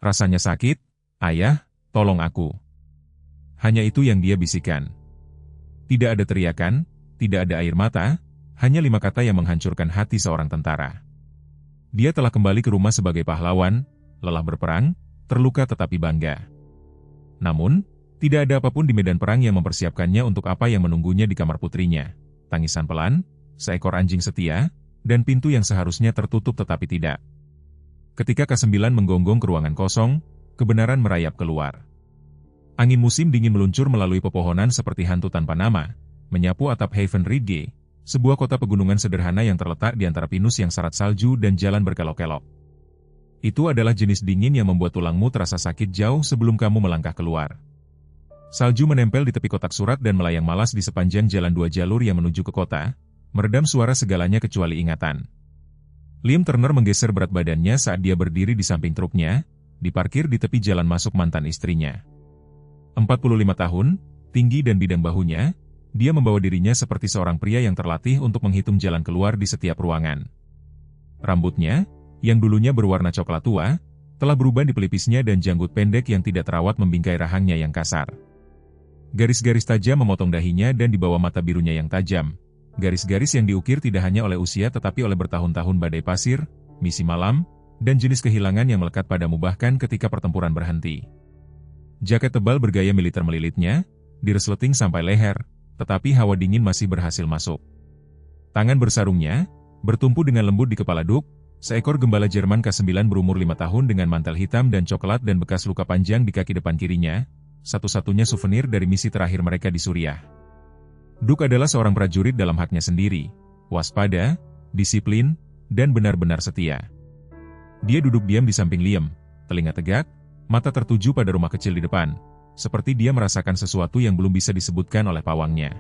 Rasanya sakit, ayah, tolong aku. Hanya itu yang dia bisikan. Tidak ada teriakan, tidak ada air mata, hanya 5 kata yang menghancurkan hati seorang tentara. Dia telah kembali ke rumah sebagai pahlawan, lelah berperang, terluka tetapi bangga. Namun, tidak ada apapun di medan perang yang mempersiapkannya untuk apa yang menunggunya di kamar putrinya. Tangisan pelan, seekor anjing setia, dan pintu yang seharusnya tertutup tetapi tidak. Ketika K9 menggonggong ke ruangan kosong, kebenaran merayap keluar. Angin musim dingin meluncur melalui pepohonan seperti hantu tanpa nama, menyapu atap Haven Ridge, sebuah kota pegunungan sederhana yang terletak di antara pinus yang syarat salju dan jalan berkelok-kelok. Itu adalah jenis dingin yang membuat tulangmu terasa sakit jauh sebelum kamu melangkah keluar. Salju menempel di tepi kotak surat dan melayang malas di sepanjang jalan 2 jalur yang menuju ke kota, meredam suara segalanya kecuali ingatan. Liam Turner menggeser berat badannya saat dia berdiri di samping truknya, diparkir di tepi jalan masuk mantan istrinya. 45 tahun, tinggi dan bidang bahunya, dia membawa dirinya seperti seorang pria yang terlatih untuk menghitung jalan keluar di setiap ruangan. Rambutnya, yang dulunya berwarna coklat tua, telah berubah di pelipisnya dan janggut pendek yang tidak terawat membingkai rahangnya yang kasar. Garis-garis tajam memotong dahinya dan di bawah mata birunya yang tajam. Garis-garis yang diukir tidak hanya oleh usia tetapi oleh bertahun-tahun badai pasir, misi malam, dan jenis kehilangan yang melekat padamu bahkan ketika pertempuran berhenti. Jaket tebal bergaya militer melilitnya, diresleting sampai leher, tetapi hawa dingin masih berhasil masuk. Tangan bersarungnya, bertumpu dengan lembut di kepala Duke, seekor gembala Jerman K9 berumur 5 tahun dengan mantel hitam dan coklat dan bekas luka panjang di kaki depan kirinya, satu-satunya souvenir dari misi terakhir mereka di Suriah. Duke adalah seorang prajurit dalam haknya sendiri, waspada, disiplin, dan benar-benar setia. Dia duduk diam di samping Liam, telinga tegak, mata tertuju pada rumah kecil di depan, seperti dia merasakan sesuatu yang belum bisa disebutkan oleh pawangnya.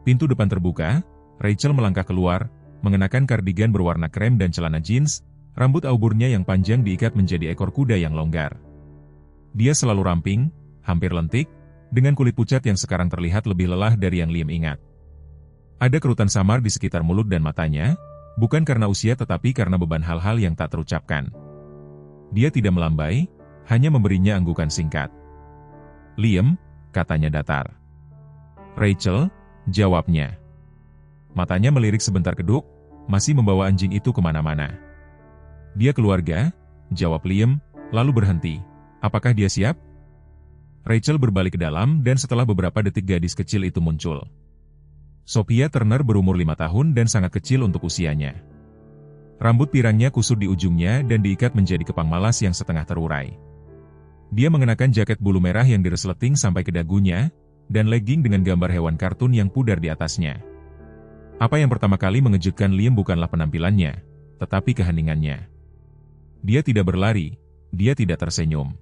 Pintu depan terbuka, Rachel melangkah keluar, mengenakan kardigan berwarna krem dan celana jeans, rambut auburnya yang panjang diikat menjadi ekor kuda yang longgar. Dia selalu ramping, hampir lentik, dengan kulit pucat yang sekarang terlihat lebih lelah dari yang Liam ingat. Ada kerutan samar di sekitar mulut dan matanya, bukan karena usia tetapi karena beban hal-hal yang tak terucapkan. Dia tidak melambai, hanya memberinya anggukan singkat. "Liam," katanya datar. "Rachel," jawabnya. Matanya melirik sebentar ke Duke, masih membawa anjing itu kemana-mana. "Dia keluarga," jawab Liam, lalu berhenti. "Apakah dia siap?" Rachel berbalik ke dalam dan setelah beberapa detik gadis kecil itu muncul. Sophia Turner berumur 5 tahun dan sangat kecil untuk usianya. Rambut pirangnya kusut di ujungnya dan diikat menjadi kepang malas yang setengah terurai. Dia mengenakan jaket bulu merah yang diresleting sampai ke dagunya, dan legging dengan gambar hewan kartun yang pudar di atasnya. Apa yang pertama kali mengejutkan Liam bukanlah penampilannya, tetapi keheningannya. Dia tidak berlari, dia tidak tersenyum.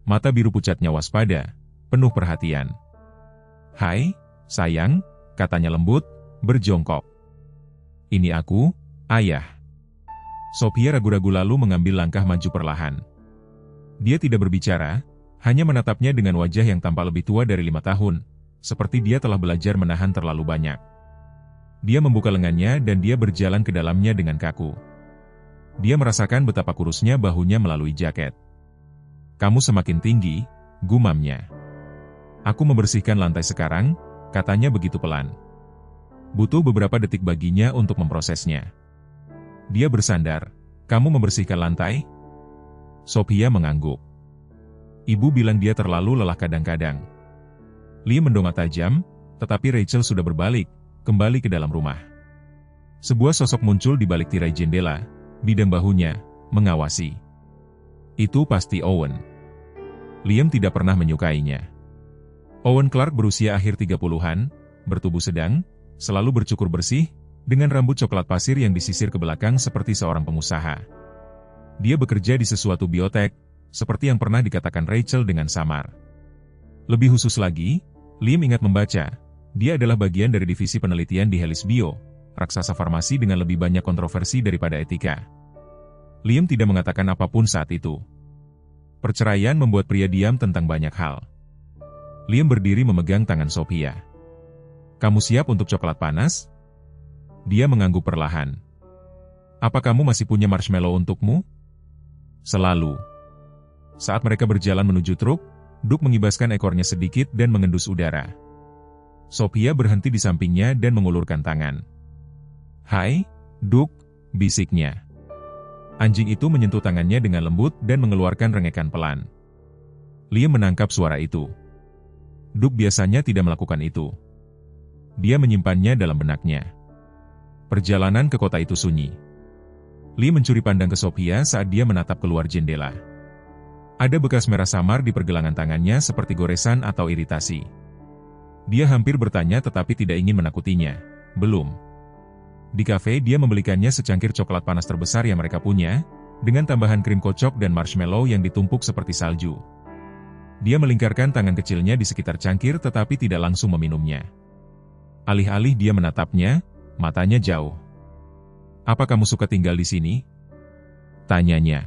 Mata biru pucatnya waspada, penuh perhatian. "Hai, sayang," katanya lembut, berjongkok. "Ini aku, ayah." Sophia ragu-ragu lalu mengambil langkah maju perlahan. Dia tidak berbicara, hanya menatapnya dengan wajah yang tampak lebih tua dari 5 tahun, seperti dia telah belajar menahan terlalu banyak. Dia membuka lengannya dan dia berjalan ke dalamnya dengan kaku. Dia merasakan betapa kurusnya bahunya melalui jaket. "Kamu semakin tinggi," gumamnya. "Aku membersihkan lantai sekarang," katanya begitu pelan. Butuh beberapa detik baginya untuk memprosesnya. Dia bersandar. "Kamu membersihkan lantai?" Sophia mengangguk. Ibu bilang dia terlalu lelah kadang-kadang. Lee mendongak tajam, tetapi Rachel sudah berbalik, kembali ke dalam rumah. Sebuah sosok muncul di balik tirai jendela, bidang bahunya, mengawasi. Itu pasti Owen. Liam tidak pernah menyukainya. Owen Clark berusia akhir 30-an, bertubuh sedang, selalu bercukur bersih, dengan rambut coklat pasir yang disisir ke belakang seperti seorang pengusaha. Dia bekerja di sesuatu biotek, seperti yang pernah dikatakan Rachel dengan samar. Lebih khusus lagi, Liam ingat membaca, dia adalah bagian dari divisi penelitian di Helis Bio, raksasa farmasi dengan lebih banyak kontroversi daripada etika. Liam tidak mengatakan apapun saat itu. Perceraian membuat pria diam tentang banyak hal. Liam berdiri memegang tangan Sophia. "Kamu siap untuk coklat panas?" Dia mengangguk perlahan. "Apa kamu masih punya marshmallow untukmu?" "Selalu." Saat mereka berjalan menuju truk, Duke mengibaskan ekornya sedikit dan mengendus udara. Sophia berhenti di sampingnya dan mengulurkan tangan. "Hai, Duke," bisiknya. Anjing itu menyentuh tangannya dengan lembut dan mengeluarkan rengekan pelan. Liam menangkap suara itu. Duke biasanya tidak melakukan itu. Dia menyimpannya dalam benaknya. Perjalanan ke kota itu sunyi. Liam mencuri pandang ke Sophia saat dia menatap keluar jendela. Ada bekas merah samar di pergelangan tangannya seperti goresan atau iritasi. Dia hampir bertanya tetapi tidak ingin menakutinya. Belum. Di kafe dia membelikannya secangkir coklat panas terbesar yang mereka punya, dengan tambahan krim kocok dan marshmallow yang ditumpuk seperti salju. Dia melingkarkan tangan kecilnya di sekitar cangkir tetapi tidak langsung meminumnya. Alih-alih dia menatapnya, matanya jauh. "Apa kamu suka tinggal di sini?" tanyanya.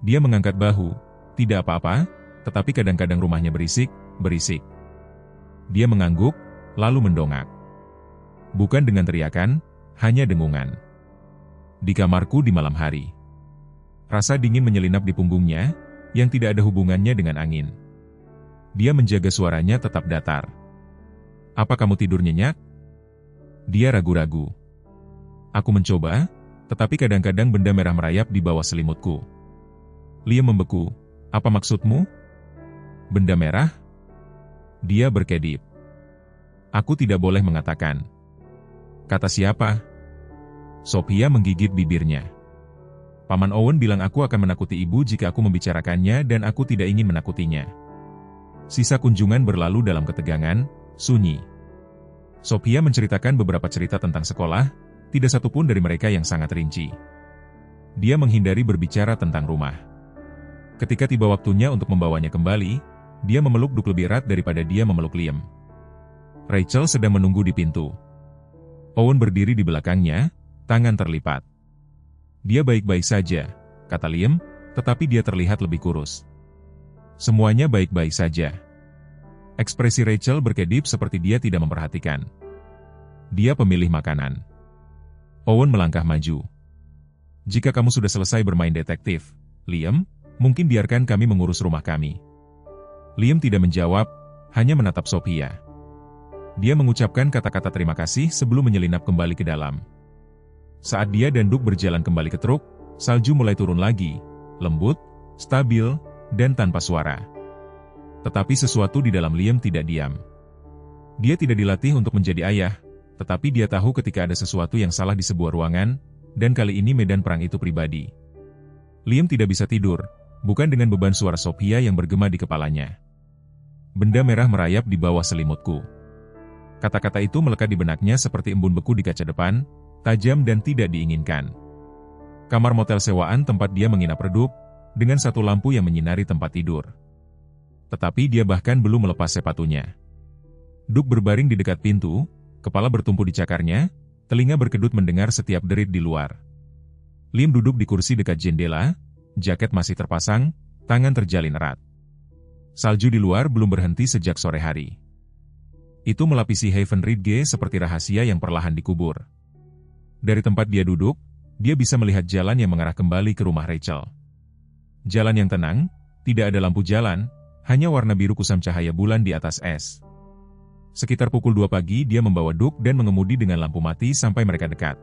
Dia mengangkat bahu. "Tidak apa-apa, tetapi kadang-kadang rumahnya berisik." Dia mengangguk, lalu mendongak. Bukan dengan teriakan, hanya dengungan. Di kamarku di malam hari. Rasa dingin menyelinap di punggungnya, yang tidak ada hubungannya dengan angin. Dia menjaga suaranya tetap datar. "Apa kamu tidur nyenyak?" Dia ragu-ragu. "Aku mencoba, tetapi kadang-kadang benda merah merayap di bawah selimutku." Liam membeku. "Apa maksudmu?" "Benda merah?" Dia berkedip. "Aku tidak boleh mengatakan." "Kata siapa?" Sophia menggigit bibirnya. "Paman Owen bilang aku akan menakuti ibu jika aku membicarakannya dan aku tidak ingin menakutinya." Sisa kunjungan berlalu dalam ketegangan, sunyi. Sophia menceritakan beberapa cerita tentang sekolah, tidak satupun dari mereka yang sangat rinci. Dia menghindari berbicara tentang rumah. Ketika tiba waktunya untuk membawanya kembali, dia memeluk Duke lebih erat daripada dia memeluk Liam. Rachel sedang menunggu di pintu. Owen berdiri di belakangnya, tangan terlipat. "Dia baik-baik saja," kata Liam, tetapi dia terlihat lebih kurus. "Semuanya baik-baik saja." Ekspresi Rachel berkedip seperti dia tidak memperhatikan. Dia pemilih makanan. Owen melangkah maju. "Jika kamu sudah selesai bermain detektif, Liam, mungkin biarkan kami mengurus rumah kami." Liam tidak menjawab, hanya menatap Sophia. Dia mengucapkan kata-kata terima kasih sebelum menyelinap kembali ke dalam. Saat dia dan Duke berjalan kembali ke truk, salju mulai turun lagi, lembut, stabil, dan tanpa suara. Tetapi sesuatu di dalam Liam tidak diam. Dia tidak dilatih untuk menjadi ayah, tetapi dia tahu ketika ada sesuatu yang salah di sebuah ruangan, dan kali ini medan perang itu pribadi. Liam tidak bisa tidur, bukan dengan beban suara Sophia yang bergema di kepalanya. "Benda merah merayap di bawah selimutku." Kata-kata itu melekat di benaknya seperti embun beku di kaca depan, tajam dan tidak diinginkan. Kamar motel sewaan tempat dia menginap redup, dengan satu lampu yang menyinari tempat tidur. Tetapi dia bahkan belum melepas sepatunya. Duke berbaring di dekat pintu, kepala bertumpu di cakarnya, telinga berkedut mendengar setiap derit di luar. Liam duduk di kursi dekat jendela, jaket masih terpasang, tangan terjalin erat. Salju di luar belum berhenti sejak sore hari. Itu melapisi Haven Ridge seperti rahasia yang perlahan dikubur. Dari tempat dia duduk, dia bisa melihat jalan yang mengarah kembali ke rumah Rachel. Jalan yang tenang, tidak ada lampu jalan, hanya warna biru kusam cahaya bulan di atas es. Sekitar pukul 2 pagi dia membawa Duke dan mengemudi dengan lampu mati sampai mereka dekat.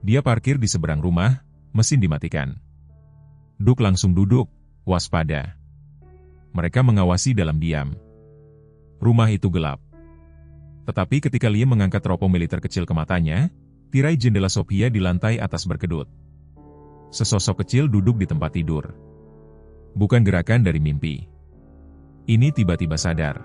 Dia parkir di seberang rumah, mesin dimatikan. Duke langsung duduk, waspada. Mereka mengawasi dalam diam. Rumah itu gelap. Tetapi ketika Liam mengangkat teropong militer kecil ke matanya, tirai jendela Sophia di lantai atas berkedut. Sesosok kecil duduk di tempat tidur. Bukan gerakan dari mimpi. Ini tiba-tiba sadar.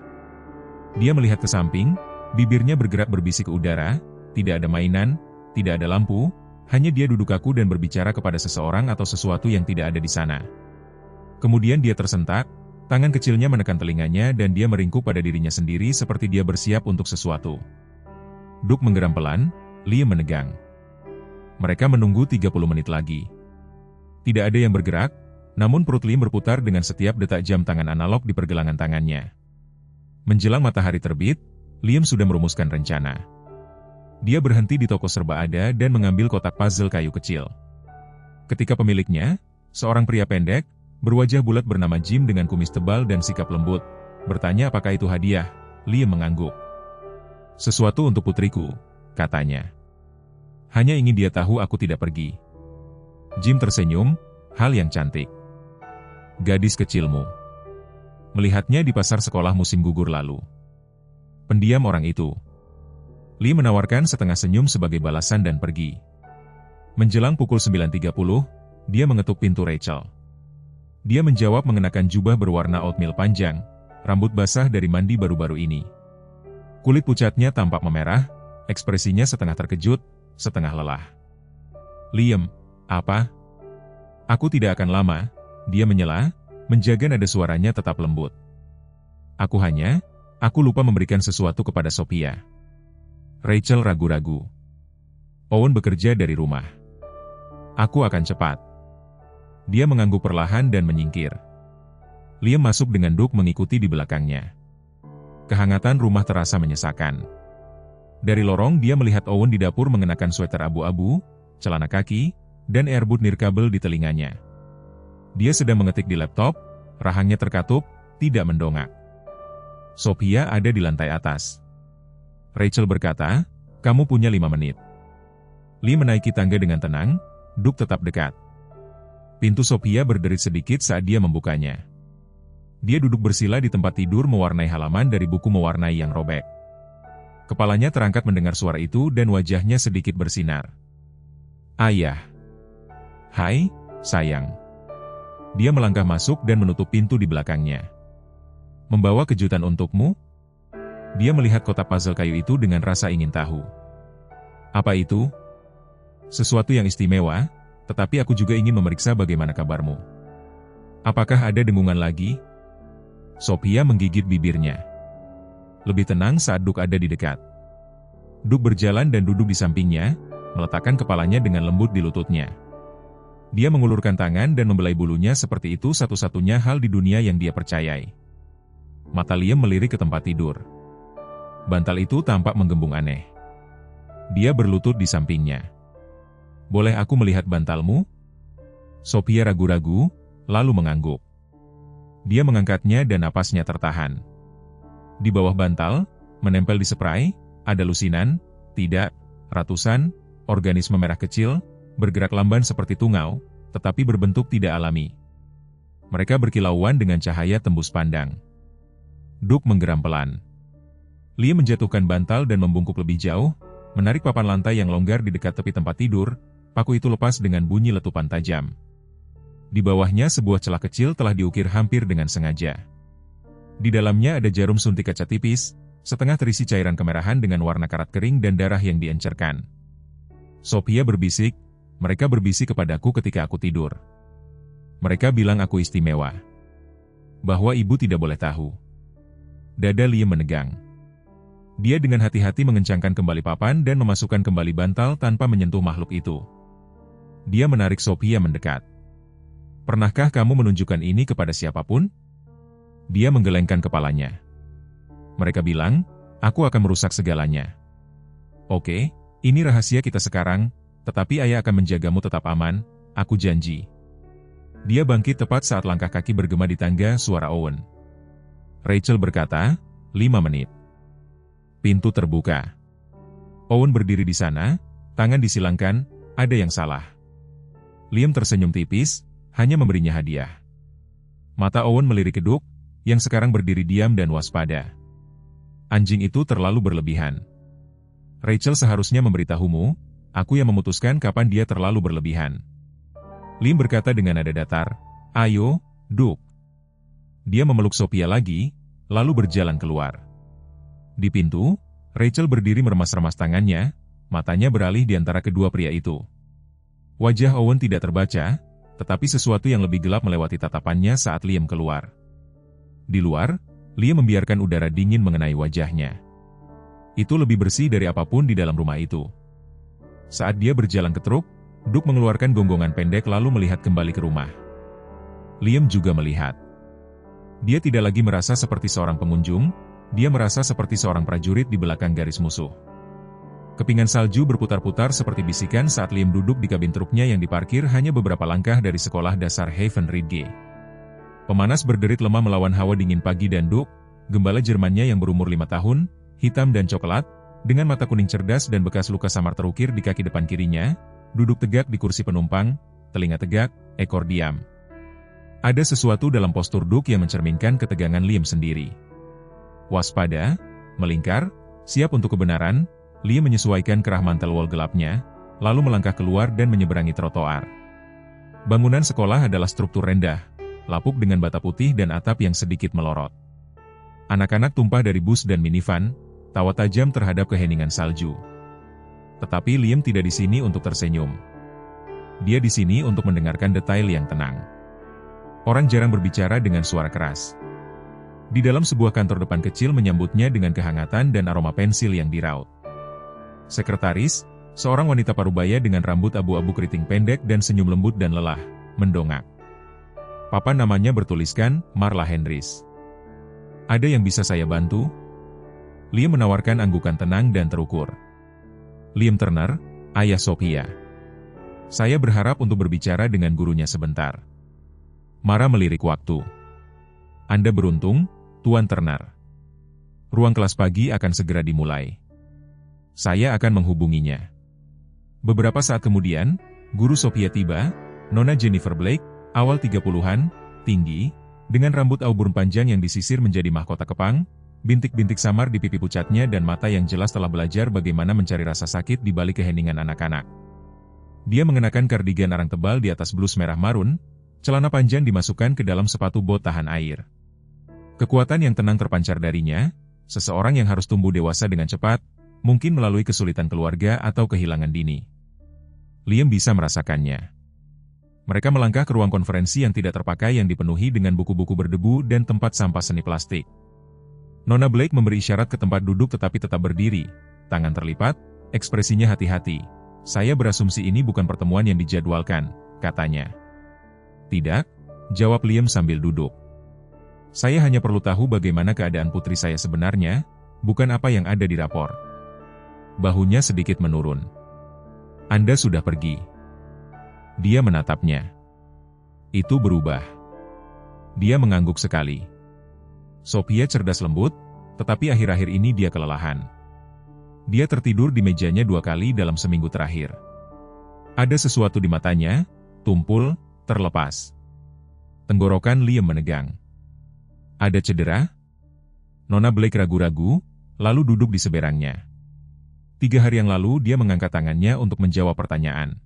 Dia melihat ke samping, bibirnya bergerak berbisik ke udara, tidak ada mainan, tidak ada lampu, hanya dia duduk kaku dan berbicara kepada seseorang atau sesuatu yang tidak ada di sana. Kemudian dia tersentak, tangan kecilnya menekan telinganya dan dia meringkuk pada dirinya sendiri seperti dia bersiap untuk sesuatu. Duke menggeram pelan, Liam menegang. Mereka menunggu 30 menit lagi. Tidak ada yang bergerak, namun perut Liam berputar dengan setiap detak jam tangan analog di pergelangan tangannya. Menjelang matahari terbit, Liam sudah merumuskan rencana. Dia berhenti di toko serba ada dan mengambil kotak puzzle kayu kecil. Ketika pemiliknya, seorang pria pendek, Berwajah bulat bernama Jim dengan kumis tebal dan sikap lembut, bertanya apakah itu hadiah. Liam mengangguk. Sesuatu untuk putriku, katanya. Hanya ingin dia tahu aku tidak pergi. Jim tersenyum, hal yang cantik. Gadis kecilmu. Melihatnya di pasar sekolah musim gugur lalu. Pendiam orang itu. Lee menawarkan setengah senyum sebagai balasan dan pergi. Menjelang pukul 9.30, dia mengetuk pintu Rachel. Dia menjawab mengenakan jubah berwarna oatmeal panjang, rambut basah dari mandi baru-baru ini. Kulit pucatnya tampak memerah, ekspresinya setengah terkejut, setengah lelah. Liam, apa? Aku tidak akan lama, dia menyela, menjaga nada suaranya tetap lembut. Aku lupa memberikan sesuatu kepada Sophia. Rachel ragu-ragu. Owen bekerja dari rumah. Aku akan cepat. Dia mengangguk perlahan dan menyingkir. Liam masuk dengan Doug mengikuti di belakangnya. Kehangatan rumah terasa menyesakan. Dari lorong dia melihat Owen di dapur mengenakan sweater abu-abu, celana kaki, dan earbud nirkabel di telinganya. Dia sedang mengetik di laptop, rahangnya terkatup, tidak mendongak. Sophia ada di lantai atas. Rachel berkata, kamu punya 5 menit. Lee menaiki tangga dengan tenang, Doug tetap dekat. Pintu Sophia berderit sedikit saat dia membukanya. Dia duduk bersila di tempat tidur mewarnai halaman dari buku mewarnai yang robek. Kepalanya terangkat mendengar suara itu dan wajahnya sedikit bersinar. Ayah. Hai, sayang. Dia melangkah masuk dan menutup pintu di belakangnya. Membawa kejutan untukmu? Dia melihat kotak puzzle kayu itu dengan rasa ingin tahu. Apa itu? Sesuatu yang istimewa, tetapi aku juga ingin memeriksa bagaimana kabarmu. Apakah ada dengungan lagi? Sophia menggigit bibirnya. Lebih tenang saat Doug ada di dekat. Doug berjalan dan duduk di sampingnya, meletakkan kepalanya dengan lembut di lututnya. Dia mengulurkan tangan dan membelai bulunya seperti itu satu-satunya hal di dunia yang dia percayai. Mata Liam melirik ke tempat tidur. Bantal itu tampak menggembung aneh. Dia berlutut di sampingnya. Boleh aku melihat bantalmu? Sophia ragu-ragu, lalu mengangguk. Dia mengangkatnya dan napasnya tertahan. Di bawah bantal, menempel di spray, ada lusinan, tidak, ratusan, organisme merah kecil, bergerak lamban seperti tungau, tetapi berbentuk tidak alami. Mereka berkilauan dengan cahaya tembus pandang. Doug menggeram pelan. Lee menjatuhkan bantal dan membungkuk lebih jauh, menarik papan lantai yang longgar di dekat tepi tempat tidur, paku itu lepas dengan bunyi letupan tajam. Di bawahnya sebuah celah kecil telah diukir hampir dengan sengaja. Di dalamnya ada jarum suntik kaca tipis, setengah terisi cairan kemerahan dengan warna karat kering dan darah yang diencerkan. Sophia berbisik, mereka berbisik kepadaku ketika aku tidur. Mereka bilang aku istimewa. Bahwa ibu tidak boleh tahu. Dada Liam menegang. Dia dengan hati-hati mengencangkan kembali papan dan memasukkan kembali bantal tanpa menyentuh makhluk itu. Dia menarik Sophia mendekat. Pernahkah kamu menunjukkan ini kepada siapapun? Dia menggelengkan kepalanya. Mereka bilang, aku akan merusak segalanya. Oke, ini rahasia kita sekarang, tetapi ayah akan menjagamu tetap aman, aku janji. Dia bangkit tepat saat langkah kaki bergema di tangga suara Owen. Rachel berkata, 5 menit. Pintu terbuka. Owen berdiri di sana, tangan disilangkan, ada yang salah. Liam tersenyum tipis, hanya memberinya hadiah. Mata Owen melirik ke Doug, yang sekarang berdiri diam dan waspada. Anjing itu terlalu berlebihan. Rachel seharusnya memberitahumu, aku yang memutuskan kapan dia terlalu berlebihan. Liam berkata dengan nada datar, ayo, Doug. Dia memeluk Sophia lagi, lalu berjalan keluar. Di pintu, Rachel berdiri meremas-remas tangannya, matanya beralih di antara kedua pria itu. Wajah Owen tidak terbaca, tetapi sesuatu yang lebih gelap melewati tatapannya saat Liam keluar. Di luar, Liam membiarkan udara dingin mengenai wajahnya. Itu lebih bersih dari apapun di dalam rumah itu. Saat dia berjalan ke truk, Doug mengeluarkan gonggongan pendek lalu melihat kembali ke rumah. Liam juga melihat. Dia tidak lagi merasa seperti seorang pengunjung, dia merasa seperti seorang prajurit di belakang garis musuh. Kepingan salju berputar-putar seperti bisikan saat Liam duduk di kabin truknya yang diparkir hanya beberapa langkah dari sekolah dasar Haven Ridge. Pemanas berderit lemah melawan hawa dingin pagi dan Duke, gembala Jermannya yang berumur 5 tahun, hitam dan coklat, dengan mata kuning cerdas dan bekas luka samar terukir di kaki depan kirinya, duduk tegak di kursi penumpang, telinga tegak, ekor diam. Ada sesuatu dalam postur Duke yang mencerminkan ketegangan Liam sendiri. Waspada, melingkar, siap untuk kebenaran, Liam menyesuaikan kerah mantel wol gelapnya, lalu melangkah keluar dan menyeberangi trotoar. Bangunan sekolah adalah struktur rendah, lapuk dengan bata putih dan atap yang sedikit melorot. Anak-anak tumpah dari bus dan minivan, tawa tajam terhadap keheningan salju. Tetapi Liam tidak di sini untuk tersenyum. Dia di sini untuk mendengarkan detail yang tenang. Orang jarang berbicara dengan suara keras. Di dalam sebuah kantor depan kecil menyambutnya dengan kehangatan dan aroma pensil yang diraut. Sekretaris, seorang wanita parubaya dengan rambut abu-abu keriting pendek dan senyum lembut dan lelah, mendongak. Papan namanya bertuliskan, Marla Hendries. Ada yang bisa saya bantu? Liam menawarkan anggukan tenang dan terukur. Liam Turner, ayah Sophia. Saya berharap untuk berbicara dengan gurunya sebentar. Mara melirik waktu. Anda beruntung, Tuan Turner. Ruang kelas pagi akan segera dimulai. Saya akan menghubunginya. Beberapa saat kemudian, guru Sophia tiba, Nona Jennifer Blake, awal 30-an, tinggi, dengan rambut auburn panjang yang disisir menjadi mahkota kepang, bintik-bintik samar di pipi pucatnya dan mata yang jelas telah belajar bagaimana mencari rasa sakit di balik keheningan anak-anak. Dia mengenakan kardigan arang tebal di atas blus merah marun, celana panjang dimasukkan ke dalam sepatu bot tahan air. Kekuatan yang tenang terpancar darinya, seseorang yang harus tumbuh dewasa dengan cepat, mungkin melalui kesulitan keluarga atau kehilangan dini. Liam bisa merasakannya. Mereka melangkah ke ruang konferensi yang tidak terpakai yang dipenuhi dengan buku-buku berdebu dan tempat sampah seni plastik. Nona Blake memberi isyarat ke tempat duduk tetapi tetap berdiri, tangan terlipat, ekspresinya hati-hati. Saya berasumsi ini bukan pertemuan yang dijadwalkan, katanya. Tidak, jawab Liam sambil duduk. Saya hanya perlu tahu bagaimana keadaan putri saya sebenarnya, bukan apa yang ada di rapor. Bahunya sedikit menurun. Anda sudah pergi. Dia menatapnya. Itu berubah. Dia mengangguk sekali. Sophia cerdas lembut, tetapi akhir-akhir ini dia kelelahan. Dia tertidur di mejanya 2 kali dalam seminggu terakhir. Ada sesuatu di matanya, tumpul, terlepas. Tenggorokan Liam menegang. Ada cedera? Nona Blake ragu-ragu, lalu duduk di seberangnya. 3 hari yang lalu dia mengangkat tangannya untuk menjawab pertanyaan.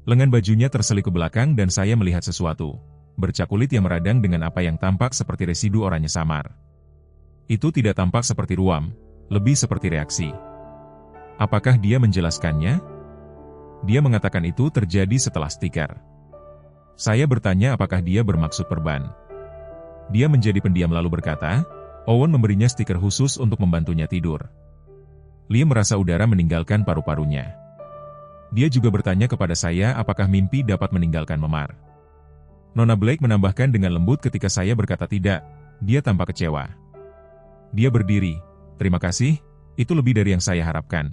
Lengan bajunya terselip ke belakang dan saya melihat sesuatu. Bercak kulit yang meradang dengan apa yang tampak seperti residu oranye samar. Itu tidak tampak seperti ruam, lebih seperti reaksi. Apakah dia menjelaskannya? Dia mengatakan itu terjadi setelah stiker. Saya bertanya apakah dia bermaksud perban. Dia menjadi pendiam lalu berkata, Owen memberinya stiker khusus untuk membantunya tidur. Liam merasa udara meninggalkan paru-parunya. Dia juga bertanya kepada saya apakah mimpi dapat meninggalkan memar. Nona Blake menambahkan dengan lembut ketika saya berkata tidak, dia tampak kecewa. Dia berdiri, terima kasih, itu lebih dari yang saya harapkan.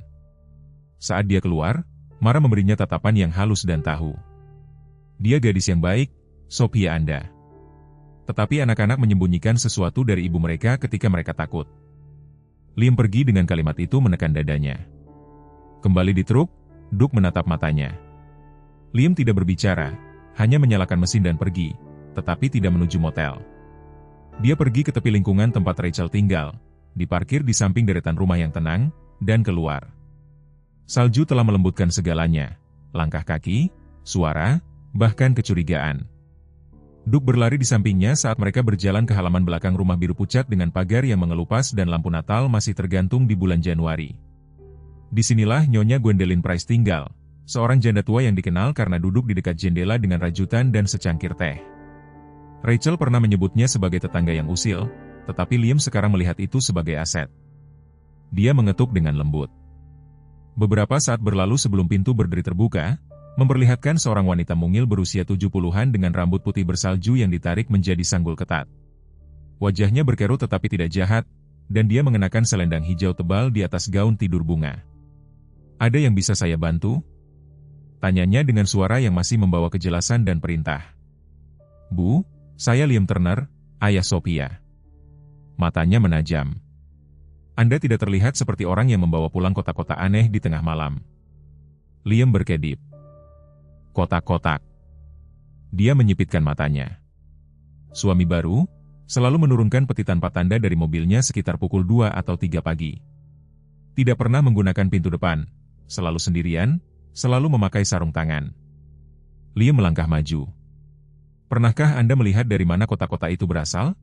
Saat dia keluar, Mara memberinya tatapan yang halus dan tahu. Dia gadis yang baik, Sophia Anda. Tetapi anak-anak menyembunyikan sesuatu dari ibu mereka ketika mereka takut. Liam pergi dengan kalimat itu menekan dadanya. Kembali di truk, Duke menatap matanya. Liam tidak berbicara, hanya menyalakan mesin dan pergi, tetapi tidak menuju motel. Dia pergi ke tepi lingkungan tempat Rachel tinggal, diparkir di samping deretan rumah yang tenang, dan keluar. Salju telah melembutkan segalanya, langkah kaki, suara, bahkan kecurigaan. Duke berlari di sampingnya saat mereka berjalan ke halaman belakang rumah biru pucat dengan pagar yang mengelupas dan lampu Natal masih tergantung di bulan Januari. Disinilah Nyonya Gwendolyn Price tinggal, seorang janda tua yang dikenal karena duduk di dekat jendela dengan rajutan dan secangkir teh. Rachel pernah menyebutnya sebagai tetangga yang usil, tetapi Liam sekarang melihat itu sebagai aset. Dia mengetuk dengan lembut. Beberapa saat berlalu sebelum pintu berdiri terbuka, memperlihatkan seorang wanita mungil berusia 70-an dengan rambut putih bersalju yang ditarik menjadi sanggul ketat. Wajahnya berkerut tetapi tidak jahat, dan dia mengenakan selendang hijau tebal di atas gaun tidur bunga. Ada yang bisa saya bantu? Tanyanya dengan suara yang masih membawa kejelasan dan perintah. Bu, Saya Liam Turner, ayah Sophia. Matanya menajam. Anda tidak terlihat seperti orang yang membawa pulang kotak-kotak aneh di tengah malam. Liam berkedip. Kotak-kotak. Dia menyipitkan matanya. Suami baru selalu menurunkan peti tanpa tanda dari mobilnya sekitar pukul 2 atau 3 pagi. Tidak pernah menggunakan pintu depan, selalu sendirian, selalu memakai sarung tangan. Liam melangkah maju. Pernahkah Anda melihat dari mana kotak-kotak itu berasal?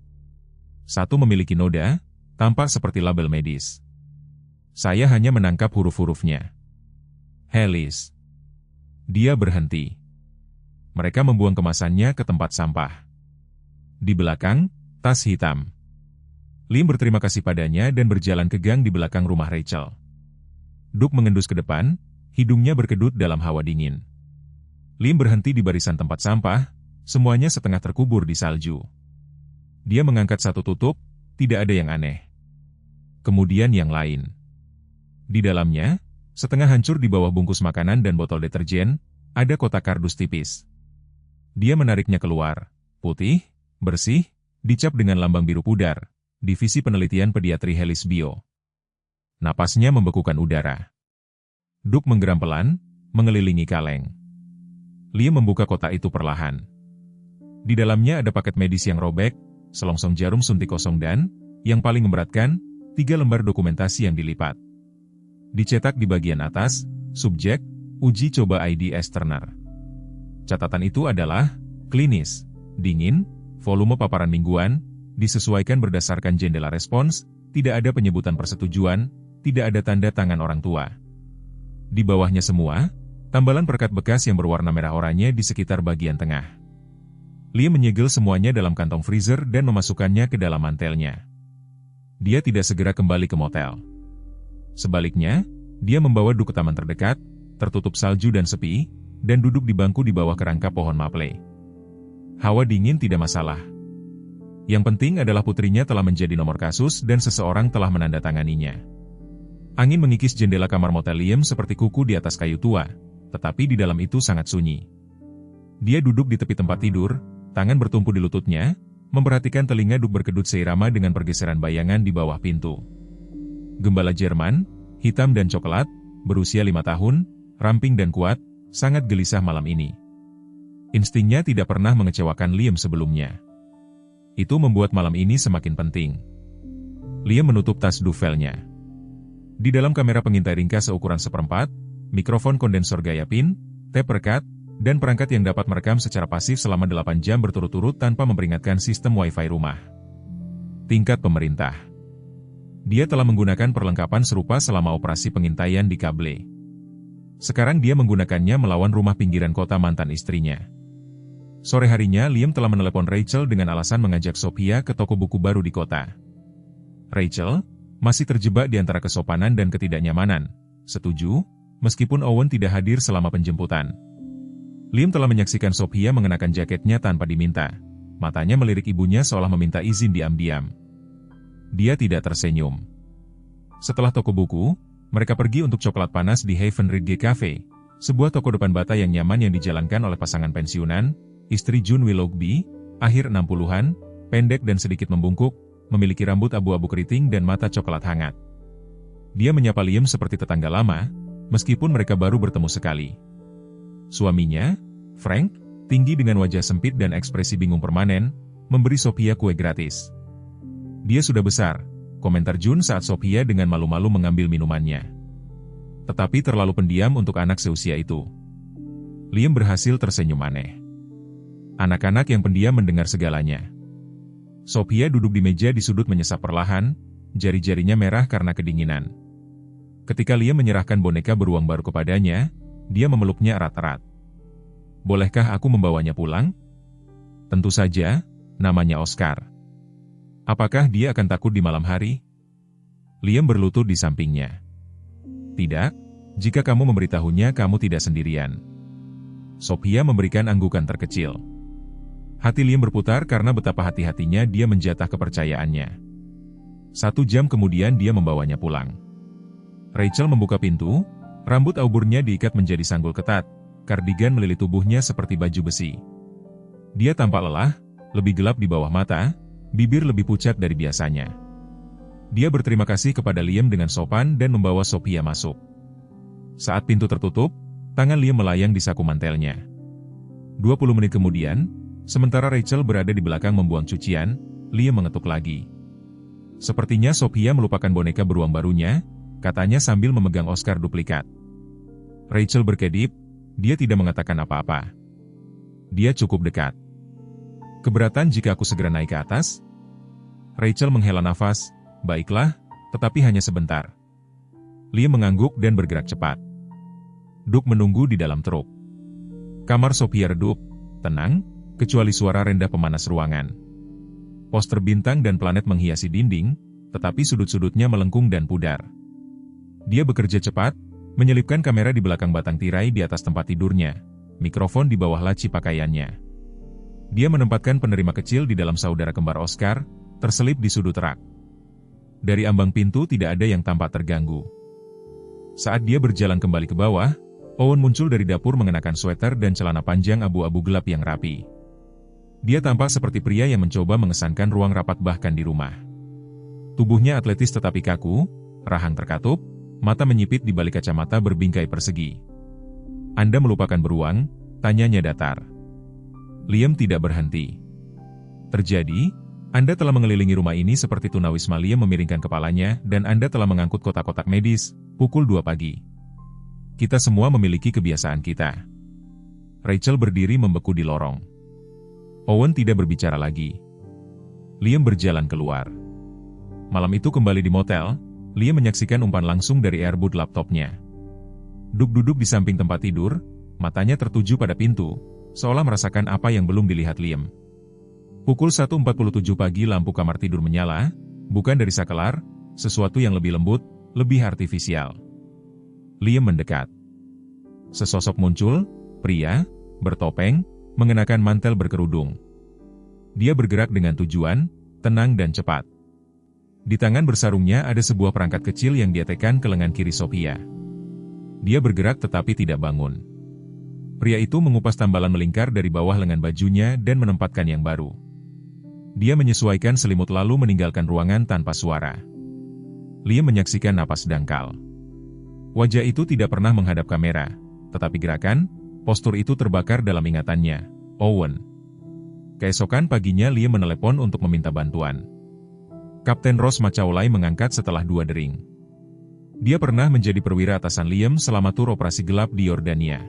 Satu memiliki noda, tampak seperti label medis. Saya hanya menangkap huruf-hurufnya. Helis. Dia berhenti. Mereka membuang kemasannya ke tempat sampah. Di belakang, tas hitam. Liam berterima kasih padanya dan berjalan ke gang di belakang rumah Rachel. Doug mengendus ke depan, hidungnya berkedut dalam hawa dingin. Liam berhenti di barisan tempat sampah, semuanya setengah terkubur di salju. Dia mengangkat satu tutup, tidak ada yang aneh. Kemudian yang lain. Di dalamnya, setengah hancur di bawah bungkus makanan dan botol deterjen, ada kotak kardus tipis. Dia menariknya keluar, putih, bersih, dicap dengan lambang biru pudar, Divisi Penelitian Pediatri Helis Bio. Napasnya membekukan udara. Doug menggeram pelan, mengelilingi kaleng. Liam membuka kotak itu perlahan. Di dalamnya ada paket medis yang robek, selongsong jarum suntik kosong dan, yang paling memberatkan, 3 lembar dokumentasi yang dilipat. Dicetak di bagian atas, subjek, uji coba IDS Turner. Catatan itu adalah, klinis, dingin, volume paparan mingguan, disesuaikan berdasarkan jendela respons, tidak ada penyebutan persetujuan, tidak ada tanda tangan orang tua. Di bawahnya semua, tambalan perekat bekas yang berwarna merah oranye di sekitar bagian tengah. Liam menyegel semuanya dalam kantong freezer dan memasukkannya ke dalam mantelnya. Dia tidak segera kembali ke motel. Sebaliknya, dia membawa Doug ke taman terdekat, tertutup salju dan sepi, dan duduk di bangku di bawah kerangka pohon maple. Hawa dingin tidak masalah. Yang penting adalah putrinya telah menjadi nomor kasus dan seseorang telah menandatanganinya. Angin mengikis jendela kamar motel Liam seperti kuku di atas kayu tua, tetapi di dalam itu sangat sunyi. Dia duduk di tepi tempat tidur, tangan bertumpu di lututnya, memperhatikan telinga Doug berkedut seirama dengan pergeseran bayangan di bawah pintu. Gembala Jerman, hitam dan coklat, berusia 5 tahun, ramping dan kuat, sangat gelisah malam ini. Instingnya tidak pernah mengecewakan Liam sebelumnya. Itu membuat malam ini semakin penting. Liam menutup tas duvelnya. Di dalam kamera pengintai ringkas seukuran 1/4, mikrofon kondensor gaya pin, tap perekat, dan perangkat yang dapat merekam secara pasif selama 8 jam berturut-turut tanpa memperingatkan sistem Wi-Fi rumah. Tingkat pemerintah. Dia telah menggunakan perlengkapan serupa selama operasi pengintaian di Kable. Sekarang dia menggunakannya melawan rumah pinggiran kota mantan istrinya. Sore harinya, Liam telah menelepon Rachel dengan alasan mengajak Sophia ke toko buku baru di kota. Rachel masih terjebak di antara kesopanan dan ketidaknyamanan. Setuju, meskipun Owen tidak hadir selama penjemputan. Liam telah menyaksikan Sophia mengenakan jaketnya tanpa diminta. Matanya melirik ibunya seolah meminta izin diam-diam. Dia tidak tersenyum. Setelah toko buku, mereka pergi untuk coklat panas di Haven Ridge Cafe, sebuah toko depan bata yang nyaman yang dijalankan oleh pasangan pensiunan, istri June Willoughby, akhir 60-an, pendek dan sedikit membungkuk, memiliki rambut abu-abu keriting dan mata coklat hangat. Dia menyapa Liam seperti tetangga lama, meskipun mereka baru bertemu sekali. Suaminya, Frank, tinggi dengan wajah sempit dan ekspresi bingung permanen, memberi Sophia kue gratis. Dia sudah besar, komentar June saat Sophia dengan malu-malu mengambil minumannya. Tetapi terlalu pendiam untuk anak seusia itu. Liam berhasil tersenyum aneh. Anak-anak yang pendiam mendengar segalanya. Sophia duduk di meja di sudut menyesap perlahan, jari-jarinya merah karena kedinginan. Ketika Liam menyerahkan boneka beruang baru kepadanya, dia memeluknya erat-erat. "Bolehkah aku membawanya pulang?" "Tentu saja, namanya Oscar." "Apakah dia akan takut di malam hari?" Liam berlutut di sampingnya. "Tidak, jika kamu memberitahunya kamu tidak sendirian." Sophia memberikan anggukan terkecil. Hati Liam berputar karena betapa hati-hatinya dia menjatah kepercayaannya. 1 jam kemudian dia membawanya pulang. Rachel membuka pintu, rambut auburnya diikat menjadi sanggul ketat, kardigan meliliti tubuhnya seperti baju besi. Dia tampak lelah, lebih gelap di bawah mata, bibir lebih pucat dari biasanya. Dia berterima kasih kepada Liam dengan sopan dan membawa Sophia masuk. Saat pintu tertutup, tangan Liam melayang di saku mantelnya. 20 menit kemudian, sementara Rachel berada di belakang membuang cucian, Liam mengetuk lagi. Sepertinya Sophia melupakan boneka beruang barunya, katanya sambil memegang Oscar duplikat. Rachel berkedip, dia tidak mengatakan apa-apa. Dia cukup dekat. Keberatan jika aku segera naik ke atas? Rachel menghela nafas, baiklah, tetapi hanya sebentar. Liam mengangguk dan bergerak cepat. Duke menunggu di dalam truk. Kamar Sophia redup, tenang, kecuali suara rendah pemanas ruangan. Poster bintang dan planet menghiasi dinding, tetapi sudut-sudutnya melengkung dan pudar. Dia bekerja cepat, menyelipkan kamera di belakang batang tirai di atas tempat tidurnya, mikrofon di bawah laci pakaiannya. Dia menempatkan penerima kecil di dalam saudara kembar Oscar, terselip di sudut rak. Dari ambang pintu tidak ada yang tampak terganggu. Saat dia berjalan kembali ke bawah, Owen muncul dari dapur mengenakan sweater dan celana panjang abu-abu gelap yang rapi. Dia tampak seperti pria yang mencoba mengesankan ruang rapat bahkan di rumah. Tubuhnya atletis tetapi kaku, rahang terkatup, mata menyipit di balik kacamata berbingkai persegi. Anda melupakan beruang? Tanyanya datar. Liam tidak berhenti. Terjadi, Anda telah mengelilingi rumah ini seperti tunawisma. Liam memiringkan kepalanya dan Anda telah mengangkut kotak-kotak medis, pukul 2 pagi. Kita semua memiliki kebiasaan kita. Rachel berdiri membeku di lorong. Owen tidak berbicara lagi. Liam berjalan keluar. Malam itu kembali di motel, Liam menyaksikan umpan langsung dari AirBoot laptopnya. Duke duduk di samping tempat tidur, matanya tertuju pada pintu, seolah merasakan apa yang belum dilihat Liam. Pukul 1.47 pagi lampu kamar tidur menyala, bukan dari sakelar, sesuatu yang lebih lembut, lebih artifisial. Liam mendekat. Sesosok muncul, pria, bertopeng, mengenakan mantel berkerudung. Dia bergerak dengan tujuan, tenang dan cepat. Di tangan bersarungnya ada sebuah perangkat kecil yang dia tekan ke lengan kiri Sophia. Dia bergerak tetapi tidak bangun. Pria itu mengupas tambalan melingkar dari bawah lengan bajunya dan menempatkan yang baru. Dia menyesuaikan selimut lalu meninggalkan ruangan tanpa suara. Liam menyaksikan napas dangkal. Wajah itu tidak pernah menghadap kamera, tetapi gerakan, postur itu terbakar dalam ingatannya. Owen. Keesokan paginya Liam menelepon untuk meminta bantuan. Kapten Ross Macaulay mengangkat setelah 2 dering. Dia pernah menjadi perwira atasan Liam selama tur operasi gelap di Yordania.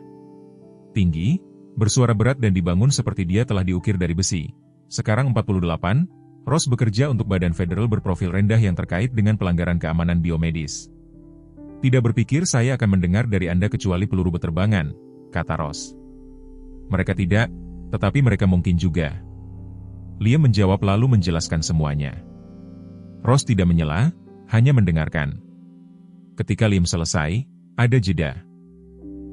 Tinggi, bersuara berat dan dibangun seperti dia telah diukir dari besi. Sekarang 48, Ross bekerja untuk badan federal berprofil rendah yang terkait dengan pelanggaran keamanan biomedis. Tidak berpikir saya akan mendengar dari Anda kecuali peluru beterbangan, kata Ross. Mereka tidak, tetapi mereka mungkin juga. Liam menjawab lalu menjelaskan semuanya. Ross tidak menyela, hanya mendengarkan. Ketika Liam selesai, ada jeda.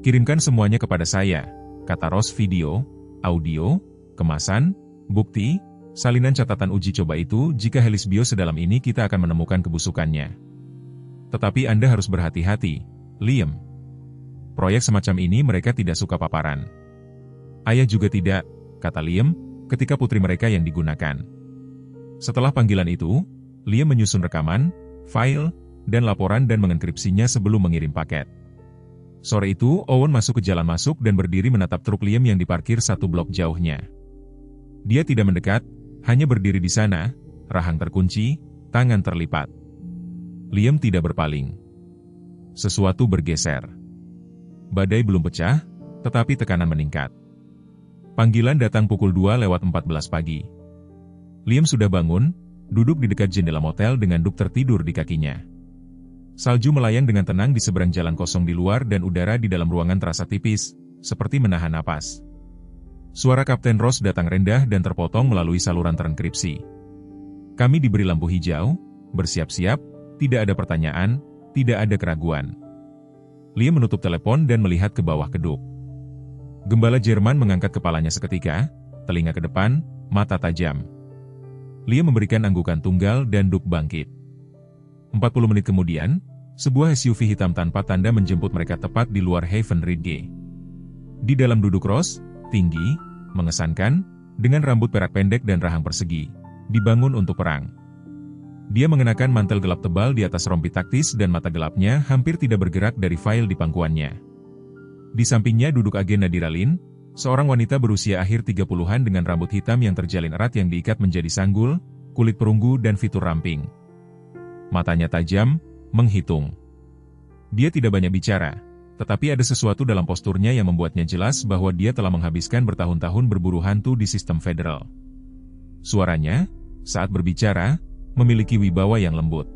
Kirimkan semuanya kepada saya, kata Ross. Video, audio, kemasan, bukti, salinan catatan uji coba itu. Jika Helisbio sedalam ini kita akan menemukan kebusukannya. Tetapi Anda harus berhati-hati, Liam. Proyek semacam ini mereka tidak suka paparan. Ayah juga tidak, kata Liam, ketika putri mereka yang digunakan. Setelah panggilan itu, Liam menyusun rekaman, file, dan laporan dan mengenkripsinya sebelum mengirim paket. Sore itu, Owen masuk ke jalan masuk dan berdiri menatap truk Liam yang diparkir 1 blok jauhnya. Dia tidak mendekat, hanya berdiri di sana, rahang terkunci, tangan terlipat. Liam tidak berpaling. Sesuatu bergeser. Badai belum pecah, tetapi tekanan meningkat. Panggilan datang pukul 2:14 pagi. Liam sudah bangun, duduk di dekat jendela motel dengan Duke tertidur di kakinya. Salju melayang dengan tenang di seberang jalan kosong di luar dan udara di dalam ruangan terasa tipis, seperti menahan napas. Suara Kapten Ross datang rendah dan terpotong melalui saluran terenkripsi. Kami diberi lampu hijau, bersiap-siap, tidak ada pertanyaan, tidak ada keraguan. Liam menutup telepon dan melihat ke bawah ke Duke. Gembala Jerman mengangkat kepalanya seketika, telinga ke depan, mata tajam. Liam memberikan anggukan tunggal dan Duke bangkit. 40 menit kemudian, sebuah SUV hitam tanpa tanda menjemput mereka tepat di luar Haven Ridge. Di dalam duduk Ross, tinggi, mengesankan, dengan rambut perak pendek dan rahang persegi, dibangun untuk perang. Dia mengenakan mantel gelap tebal di atas rompi taktis dan mata gelapnya hampir tidak bergerak dari file di pangkuannya. Di sampingnya duduk agen Nadira Lin, seorang wanita berusia akhir 30-an dengan rambut hitam yang terjalin erat yang diikat menjadi sanggul, kulit perunggu dan fitur ramping. Matanya tajam, menghitung. Dia tidak banyak bicara, tetapi ada sesuatu dalam posturnya yang membuatnya jelas bahwa dia telah menghabiskan bertahun-tahun berburu hantu di sistem federal. Suaranya, saat berbicara, memiliki wibawa yang lembut.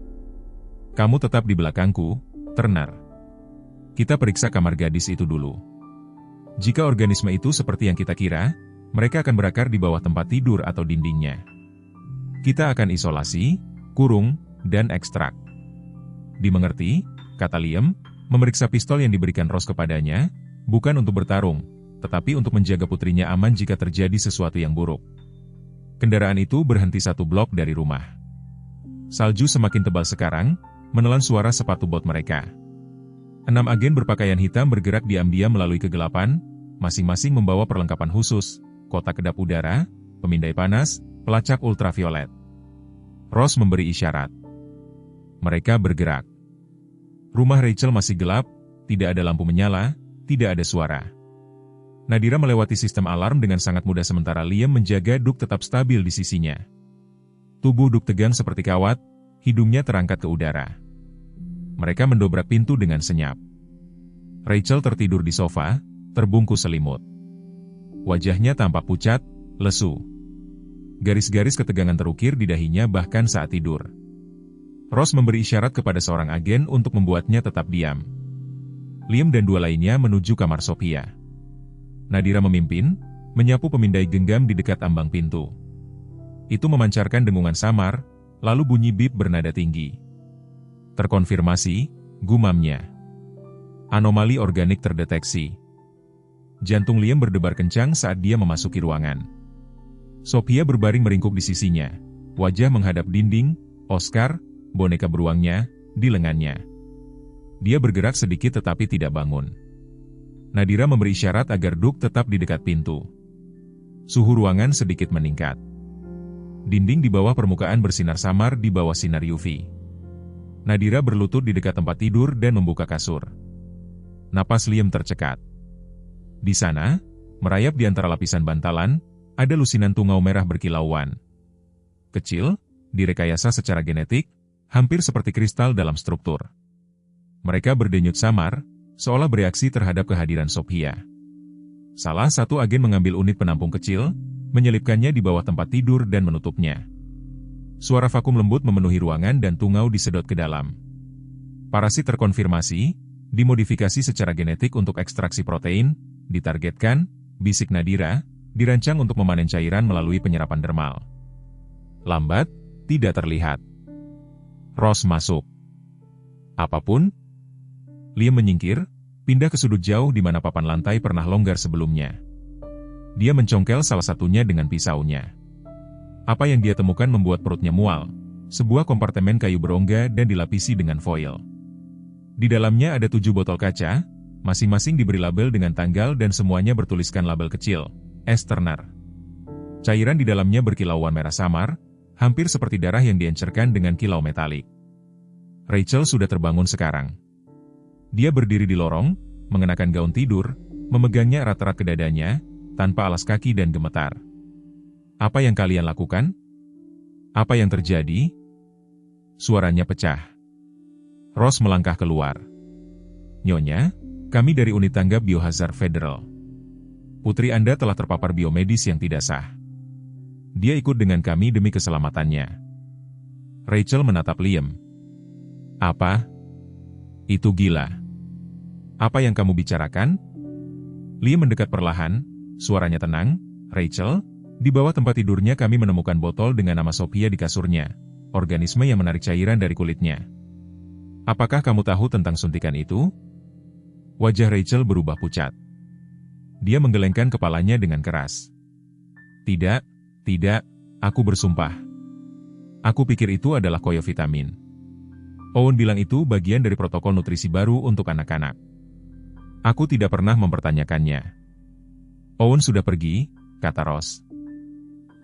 "Kamu tetap di belakangku, Turner. Kita periksa kamar gadis itu dulu. Jika organisme itu seperti yang kita kira, mereka akan berakar di bawah tempat tidur atau dindingnya. Kita akan isolasi, kurung, dan ekstrak." "Dimengerti," kata Liam, memeriksa pistol yang diberikan Ross kepadanya, bukan untuk bertarung, tetapi untuk menjaga putrinya aman jika terjadi sesuatu yang buruk. Kendaraan itu berhenti 1 blok dari rumah. Salju semakin tebal sekarang, menelan suara sepatu bot mereka. 6 agen berpakaian hitam bergerak diam-diam melalui kegelapan, masing-masing membawa perlengkapan khusus, kotak kedap udara, pemindai panas, pelacak ultraviolet. Ross memberi isyarat. Mereka bergerak. Rumah Rachel masih gelap, tidak ada lampu menyala, tidak ada suara. Nadira melewati sistem alarm dengan sangat mudah sementara Liam menjaga Duke tetap stabil di sisinya. Tubuh Duke tegang seperti kawat, hidungnya terangkat ke udara. Mereka mendobrak pintu dengan senyap. Rachel tertidur di sofa, terbungkus selimut. Wajahnya tampak pucat, lesu. Garis-garis ketegangan terukir di dahinya bahkan saat tidur. Ross memberi isyarat kepada seorang agen untuk membuatnya tetap diam. Liam dan 2 lainnya menuju kamar Sophia. Nadira memimpin, menyapu pemindai genggam di dekat ambang pintu. Itu memancarkan dengungan samar, lalu bunyi bip bernada tinggi. "Terkonfirmasi," gumamnya. "Anomali organik terdeteksi." Jantung Liam berdebar kencang saat dia memasuki ruangan. Sophia berbaring meringkuk di sisinya, wajah menghadap dinding, Oscar, boneka beruangnya, di lengannya. Dia bergerak sedikit tetapi tidak bangun. Nadira memberi isyarat agar Duke tetap di dekat pintu. Suhu ruangan sedikit meningkat. Dinding di bawah permukaan bersinar samar di bawah sinar UV. Nadira berlutut di dekat tempat tidur dan membuka kasur. Napas Liam tercekat. Di sana, merayap di antara lapisan bantalan, ada lusinan tungau merah berkilauan. Kecil, direkayasa secara genetik, hampir seperti kristal dalam struktur. Mereka berdenyut samar, seolah bereaksi terhadap kehadiran Sophia. Salah satu agen mengambil unit penampung kecil, menyelipkannya di bawah tempat tidur dan menutupnya. Suara vakum lembut memenuhi ruangan dan tungau disedot ke dalam. Parasit terkonfirmasi, dimodifikasi secara genetik untuk ekstraksi protein, ditargetkan, bisik Nadira, dirancang untuk memanen cairan melalui penyerapan dermal. Lambat, tidak terlihat. Ross masuk. "Apapun?" Liam menyingkir, pindah ke sudut jauh di mana papan lantai pernah longgar sebelumnya. Dia mencongkel salah satunya dengan pisaunya. Apa yang dia temukan membuat perutnya mual, sebuah kompartemen kayu berongga dan dilapisi dengan foil. Di dalamnya ada 7 botol kaca, masing-masing diberi label dengan tanggal dan semuanya bertuliskan label kecil, S. Turner. Cairan di dalamnya berkilauan merah samar, hampir seperti darah yang diencerkan dengan kilau metalik. Rachel sudah terbangun sekarang. Dia berdiri di lorong, mengenakan gaun tidur, memegangnya erat-erat ke dadanya, tanpa alas kaki dan gemetar. "Apa yang kalian lakukan? Apa yang terjadi?" Suaranya pecah. Ross melangkah keluar. "Nyonya, kami dari unit tanggap biohazard federal. Putri Anda telah terpapar biomedis yang tidak sah. Dia ikut dengan kami demi keselamatannya." Rachel menatap Liam. "Apa? Itu gila. Apa yang kamu bicarakan?" Liam mendekat perlahan, suaranya tenang. "Rachel, di bawah tempat tidurnya kami menemukan botol dengan nama Sophia di kasurnya, organisme yang menarik cairan dari kulitnya. Apakah kamu tahu tentang suntikan itu?" Wajah Rachel berubah pucat. Dia menggelengkan kepalanya dengan keras. Tidak, aku bersumpah. Aku pikir itu adalah koyo vitamin. Owen bilang itu bagian dari protokol nutrisi baru untuk anak-anak. Aku tidak pernah mempertanyakannya." "Owen sudah pergi," kata Ross.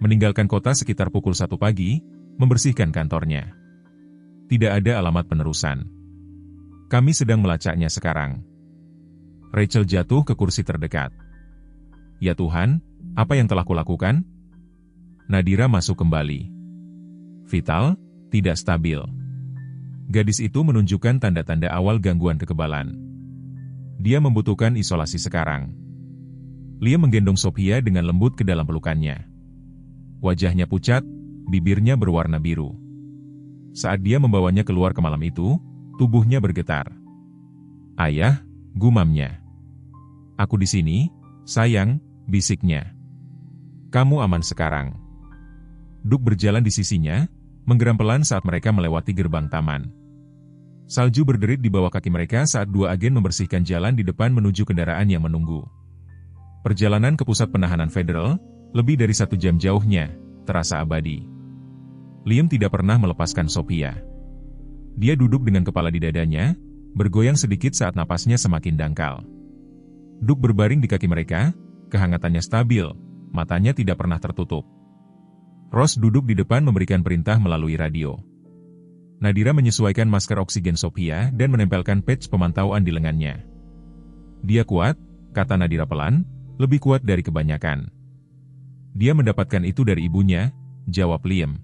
meninggalkan kota sekitar pukul 1 pagi, membersihkan kantornya. Tidak ada alamat penerusan. Kami sedang melacaknya sekarang. Rachel jatuh ke kursi terdekat. Ya Tuhan, apa yang telah kulakukan? Nadira masuk kembali. Vital, tidak stabil. Gadis itu menunjukkan tanda-tanda awal gangguan kekebalan. Dia membutuhkan isolasi sekarang. Liam menggendong Sophia dengan lembut ke dalam pelukannya. Wajahnya pucat, bibirnya berwarna biru. Saat dia membawanya keluar ke malam itu, tubuhnya bergetar. Ayah, gumamnya. Aku di sini, sayang, bisiknya. Kamu aman sekarang. Duke berjalan di sisinya, menggeram pelan saat mereka melewati gerbang taman. Salju berderit di bawah kaki mereka saat dua agen membersihkan jalan di depan menuju kendaraan yang menunggu. Perjalanan ke pusat penahanan federal, lebih dari 1 jam jauhnya, terasa abadi. Liam tidak pernah melepaskan Sophia. Dia duduk dengan kepala di dadanya, bergoyang sedikit saat napasnya semakin dangkal. Duke berbaring di kaki mereka, kehangatannya stabil, matanya tidak pernah tertutup. Ross duduk di depan memberikan perintah melalui radio. Nadira menyesuaikan masker oksigen Sophia dan menempelkan patch pemantauan di lengannya. Dia kuat, kata Nadira pelan, lebih kuat dari kebanyakan. Dia mendapatkan itu dari ibunya, jawab Liam.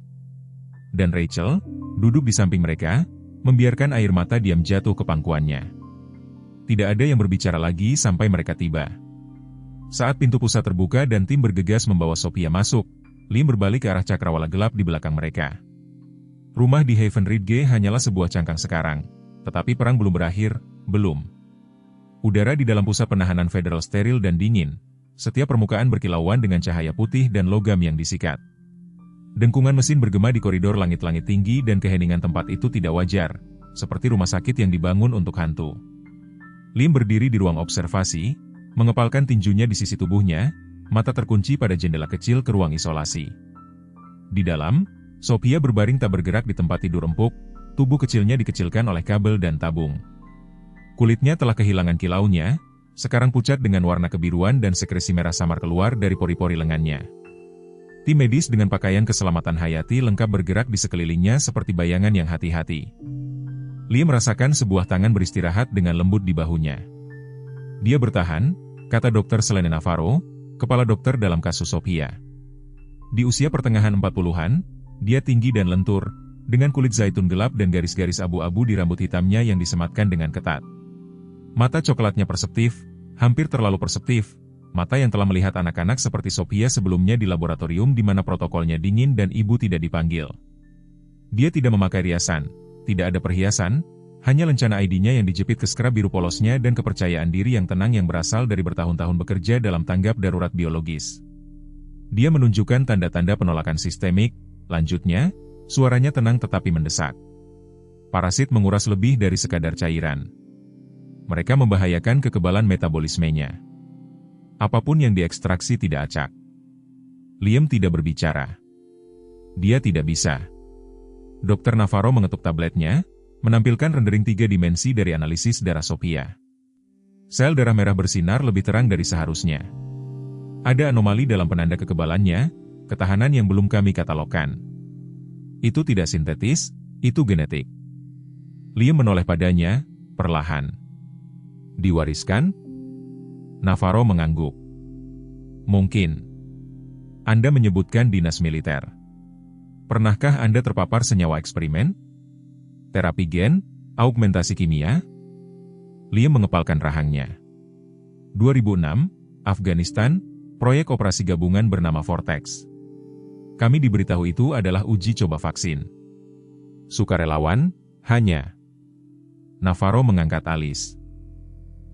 Dan Rachel, duduk di samping mereka, membiarkan air mata diam jatuh ke pangkuannya. Tidak ada yang berbicara lagi sampai mereka tiba. Saat pintu pusat terbuka dan tim bergegas membawa Sophia masuk, Liam berbalik ke arah cakrawala gelap di belakang mereka. Rumah di Haven Ridge hanyalah sebuah cangkang sekarang, tetapi perang belum berakhir, belum. Udara di dalam pusat penahanan federal steril dan dingin. Setiap permukaan berkilauan dengan cahaya putih dan logam yang disikat. Denkungan mesin bergema di koridor langit-langit tinggi dan keheningan tempat itu tidak wajar, seperti rumah sakit yang dibangun untuk hantu. Liam berdiri di ruang observasi, mengepalkan tinjunya di sisi tubuhnya, mata terkunci pada jendela kecil ke ruang isolasi. Di dalam, Sophia berbaring tak bergerak di tempat tidur empuk, tubuh kecilnya dikecilkan oleh kabel dan tabung. Kulitnya telah kehilangan kilaunya, sekarang pucat dengan warna kebiruan dan sekresi merah samar keluar dari pori-pori lengannya. Tim medis dengan pakaian keselamatan hayati lengkap bergerak di sekelilingnya seperti bayangan yang hati-hati. Liam merasakan sebuah tangan beristirahat dengan lembut di bahunya. Dia bertahan, kata Dr. Selene Navarro, kepala dokter dalam kasus Sophia. Di usia pertengahan 40-an, dia tinggi dan lentur, dengan kulit zaitun gelap dan garis-garis abu-abu di rambut hitamnya yang disematkan dengan ketat. Mata coklatnya perseptif, hampir terlalu perseptif, mata yang telah melihat anak-anak seperti Sophia sebelumnya di laboratorium di mana protokolnya dingin dan ibu tidak dipanggil. Dia tidak memakai riasan, tidak ada perhiasan, hanya lencana ID-nya yang dijepit ke skrap biru polosnya dan kepercayaan diri yang tenang yang berasal dari bertahun-tahun bekerja dalam tanggap darurat biologis. Dia menunjukkan tanda-tanda penolakan sistemik, lanjutnya, suaranya tenang tetapi mendesak. Parasit menguras lebih dari sekadar cairan. Mereka membahayakan kekebalan metabolismenya. Apapun yang diekstraksi tidak acak. Liam tidak berbicara. Dia tidak bisa. Dr. Navarro mengetuk tabletnya, menampilkan rendering 3 dimensi dari analisis darah Sophia. Sel darah merah bersinar lebih terang dari seharusnya. Ada anomali dalam penanda kekebalannya, ketahanan yang belum kami katalogkan. Itu tidak sintetis, itu genetik. Liam menoleh padanya, perlahan. Diwariskan? Navarro mengangguk. Mungkin. Anda menyebutkan dinas militer. Pernahkah Anda terpapar senyawa eksperimen? Terapi gen? Augmentasi kimia? Liam mengepalkan rahangnya. 2006, Afghanistan, proyek operasi gabungan bernama Vortex. Kami diberitahu itu adalah uji coba vaksin. Sukarelawan, hanya. Navarro mengangkat alis.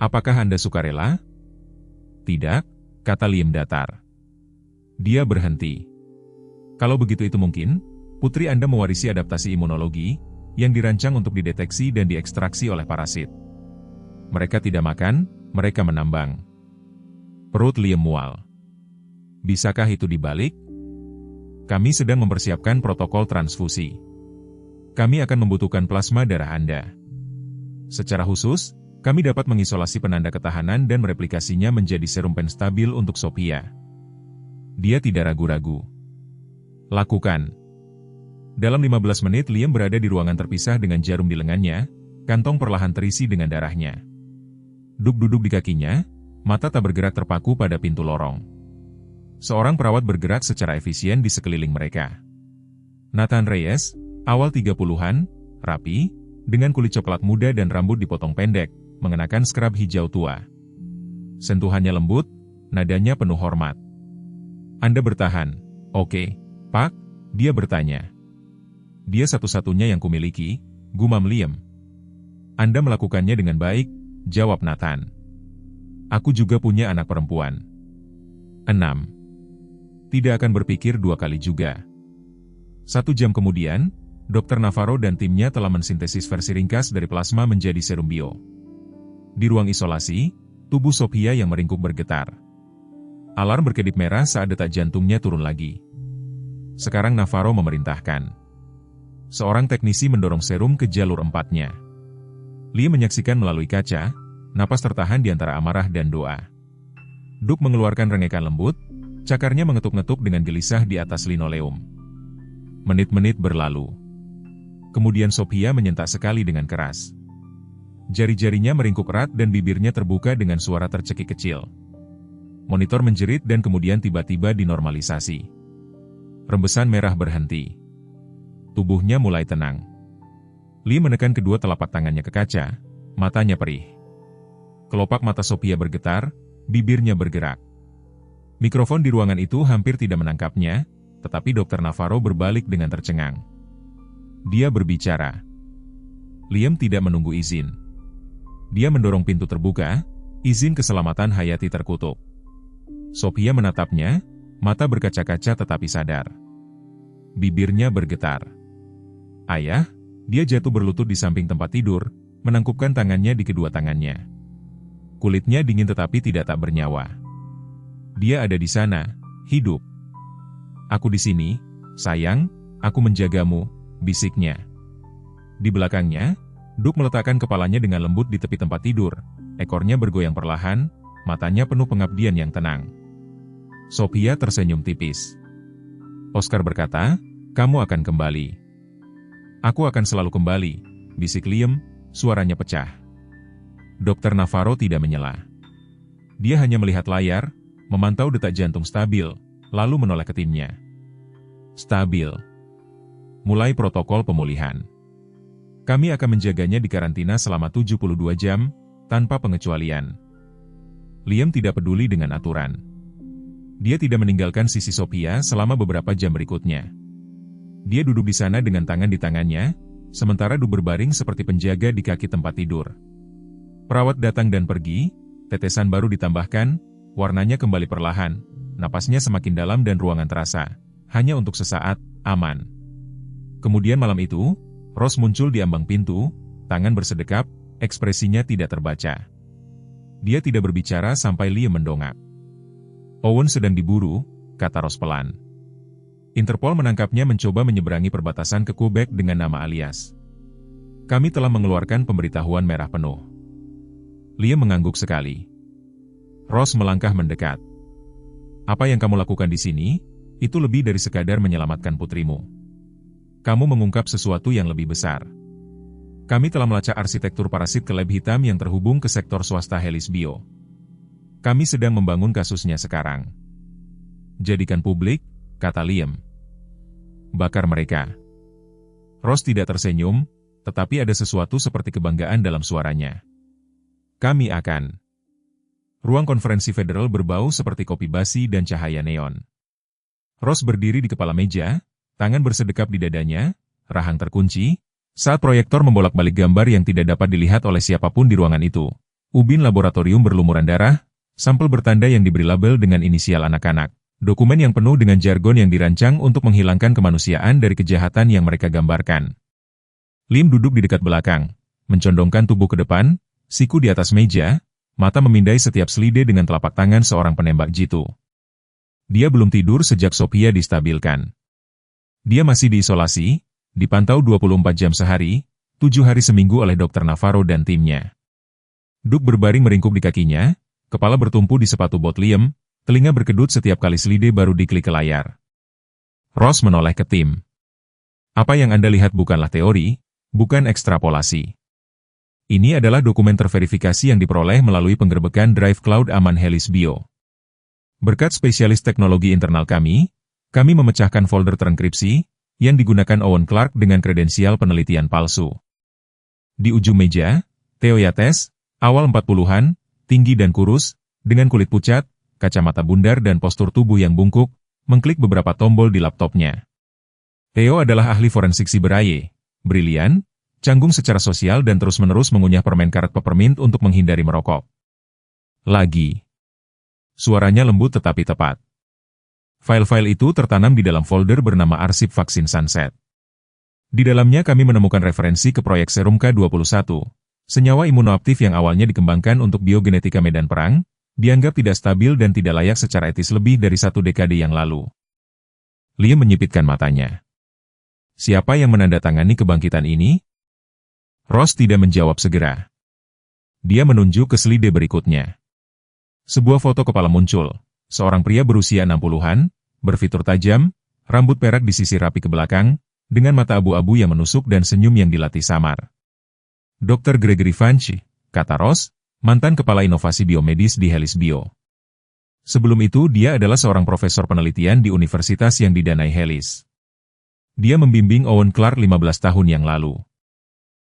Apakah Anda sukarela? Tidak, kata Liam datar. Dia berhenti. Kalau begitu itu mungkin, putri Anda mewarisi adaptasi imunologi, yang dirancang untuk dideteksi dan diekstraksi oleh parasit. Mereka tidak makan, mereka menambang. Perut Liam mual. Bisakah itu dibalik? Kami sedang mempersiapkan protokol transfusi. Kami akan membutuhkan plasma darah Anda. Secara khusus, kami dapat mengisolasi penanda ketahanan dan mereplikasinya menjadi serum penstabil untuk Sophia. Dia tidak ragu-ragu. Lakukan. Dalam 15 menit Liam berada di ruangan terpisah dengan jarum di lengannya, kantong perlahan terisi dengan darahnya. Duk duduk di kakinya, mata tak bergerak terpaku pada pintu lorong. Seorang perawat bergerak secara efisien di sekeliling mereka. Nathan Reyes, awal 30-an, rapi, dengan kulit coklat muda dan rambut dipotong pendek, mengenakan skrab hijau tua. Sentuhannya lembut, nadanya penuh hormat. Anda bertahan, oke, Pak? Dia bertanya. Dia satu-satunya yang kumiliki, gumam Liam. Anda melakukannya dengan baik, jawab Nathan. Aku juga punya anak perempuan. 6. Tidak akan berpikir dua kali juga. 1 jam kemudian, Dr. Navarro dan timnya telah mensintesis versi ringkas dari plasma menjadi serum bio. Di ruang isolasi, tubuh Sophia yang meringkuk bergetar. Alarm berkedip merah saat detak jantungnya turun lagi. Sekarang Navarro memerintahkan. Seorang teknisi mendorong serum ke jalur 4-nya. Lee menyaksikan melalui kaca, napas tertahan di antara amarah dan doa. Duk mengeluarkan rengekan lembut, cakarnya mengetuk-ngetuk dengan gelisah di atas linoleum. Menit-menit berlalu. Kemudian Sophia menyentak sekali dengan keras. Jari-jarinya meringkuk erat dan bibirnya terbuka dengan suara tercekik kecil. Monitor menjerit dan kemudian tiba-tiba dinormalisasi. Rembesan merah berhenti. Tubuhnya mulai tenang. Lee menekan kedua telapak tangannya ke kaca, matanya perih. Kelopak mata Sophia bergetar, bibirnya bergerak. Mikrofon di ruangan itu hampir tidak menangkapnya, tetapi Dr. Navarro berbalik dengan tercengang. Dia berbicara. Liam tidak menunggu izin. Dia mendorong pintu terbuka, izin keselamatan hayati terkutuk. Sophia menatapnya, mata berkaca-kaca tetapi sadar. Bibirnya bergetar. Ayah, dia jatuh berlutut di samping tempat tidur, menangkupkan tangannya di kedua tangannya. Kulitnya dingin tetapi tidak tak bernyawa. Dia ada di sana, hidup. Aku di sini, sayang, aku menjagamu, bisiknya. Di belakangnya, Duk meletakkan kepalanya dengan lembut di tepi tempat tidur, ekornya bergoyang perlahan, matanya penuh pengabdian yang tenang. Sophia tersenyum tipis. Oscar berkata, kamu akan kembali. Aku akan selalu kembali, bisik Liam, suaranya pecah. Dr. Navarro tidak menyela. Dia hanya melihat layar, memantau detak jantung stabil, lalu menoleh ke timnya. Stabil. Mulai protokol pemulihan. Kami akan menjaganya di karantina selama 72 jam, tanpa pengecualian. Liam tidak peduli dengan aturan. Dia tidak meninggalkan sisi Sophia selama beberapa jam berikutnya. Dia duduk di sana dengan tangan di tangannya, sementara Duk berbaring seperti penjaga di kaki tempat tidur. Perawat datang dan pergi, tetesan baru ditambahkan, warnanya kembali perlahan, napasnya semakin dalam dan ruangan terasa, hanya untuk sesaat, aman. Kemudian malam itu, Ross muncul di ambang pintu, tangan bersedekap, ekspresinya tidak terbaca. Dia tidak berbicara sampai Liam mendongak. Owen sedang diburu, kata Ross pelan. Interpol menangkapnya mencoba menyeberangi perbatasan ke Quebec dengan nama alias. Kami telah mengeluarkan pemberitahuan merah penuh. Liam mengangguk sekali. Ross melangkah mendekat. Apa yang kamu lakukan di sini, itu lebih dari sekadar menyelamatkan putrimu. Kamu mengungkap sesuatu yang lebih besar. Kami telah melacak arsitektur parasit ke lab hitam yang terhubung ke sektor swasta Helis Bio. Kami sedang membangun kasusnya sekarang. Jadikan publik, kata Liam. Bakar mereka. Ross tidak tersenyum, tetapi ada sesuatu seperti kebanggaan dalam suaranya. Kami akan. Ruang konferensi federal berbau seperti kopi basi dan cahaya neon. Ross berdiri di kepala meja, tangan bersedekap di dadanya, rahang terkunci, saat proyektor membolak-balik gambar yang tidak dapat dilihat oleh siapapun di ruangan itu. Ubin laboratorium berlumuran darah, sampel bertanda yang diberi label dengan inisial anak-anak. Dokumen yang penuh dengan jargon yang dirancang untuk menghilangkan kemanusiaan dari kejahatan yang mereka gambarkan. Lim duduk di dekat belakang, mencondongkan tubuh ke depan, siku di atas meja, mata memindai setiap selide dengan telapak tangan seorang penembak jitu. Dia belum tidur sejak Sophia distabilkan. Dia masih diisolasi, dipantau 24 jam sehari, 7 hari seminggu oleh Dr. Navarro dan timnya. Duk berbaring meringkuk di kakinya, kepala bertumpu di sepatu bot Liam, telinga berkedut setiap kali selide baru diklik ke layar. Ross menoleh ke tim. Apa yang Anda lihat bukanlah teori, bukan ekstrapolasi. Ini adalah dokumen terverifikasi yang diperoleh melalui penggerbekan drive cloud aman Helis Bio. Berkat spesialis teknologi internal kami memecahkan folder terenkripsi yang digunakan Owen Clark dengan kredensial penelitian palsu. Di ujung meja, Theo Yates, awal 40-an, tinggi dan kurus, dengan kulit pucat, kacamata bundar dan postur tubuh yang bungkuk, mengklik beberapa tombol di laptopnya. Theo adalah ahli forensik Siberaye, brilian, canggung secara sosial dan terus-menerus mengunyah permen karet peppermint untuk menghindari merokok. Lagi. Suaranya lembut tetapi tepat. File-file itu tertanam di dalam folder bernama Arsip Vaksin Sunset. Di dalamnya kami menemukan referensi ke proyek Serum K21, senyawa imunoaktif yang awalnya dikembangkan untuk biogenetika medan perang, dianggap tidak stabil dan tidak layak secara etis lebih dari 1 dekade yang lalu. Liam menyipitkan matanya. Siapa yang menandatangani kebangkitan ini? Ross tidak menjawab segera. Dia menunjuk ke slide berikutnya. Sebuah foto kepala muncul. Seorang pria berusia 60-an, berfitur tajam, rambut perak disisir rapi ke belakang, dengan mata abu-abu yang menusuk dan senyum yang dilatih samar. Dr. Gregory Funch, kata Ross, mantan kepala inovasi biomedis di Helis Bio. Sebelum itu dia adalah seorang profesor penelitian di universitas yang didanai Helis. Dia membimbing Owen Clark 15 tahun yang lalu.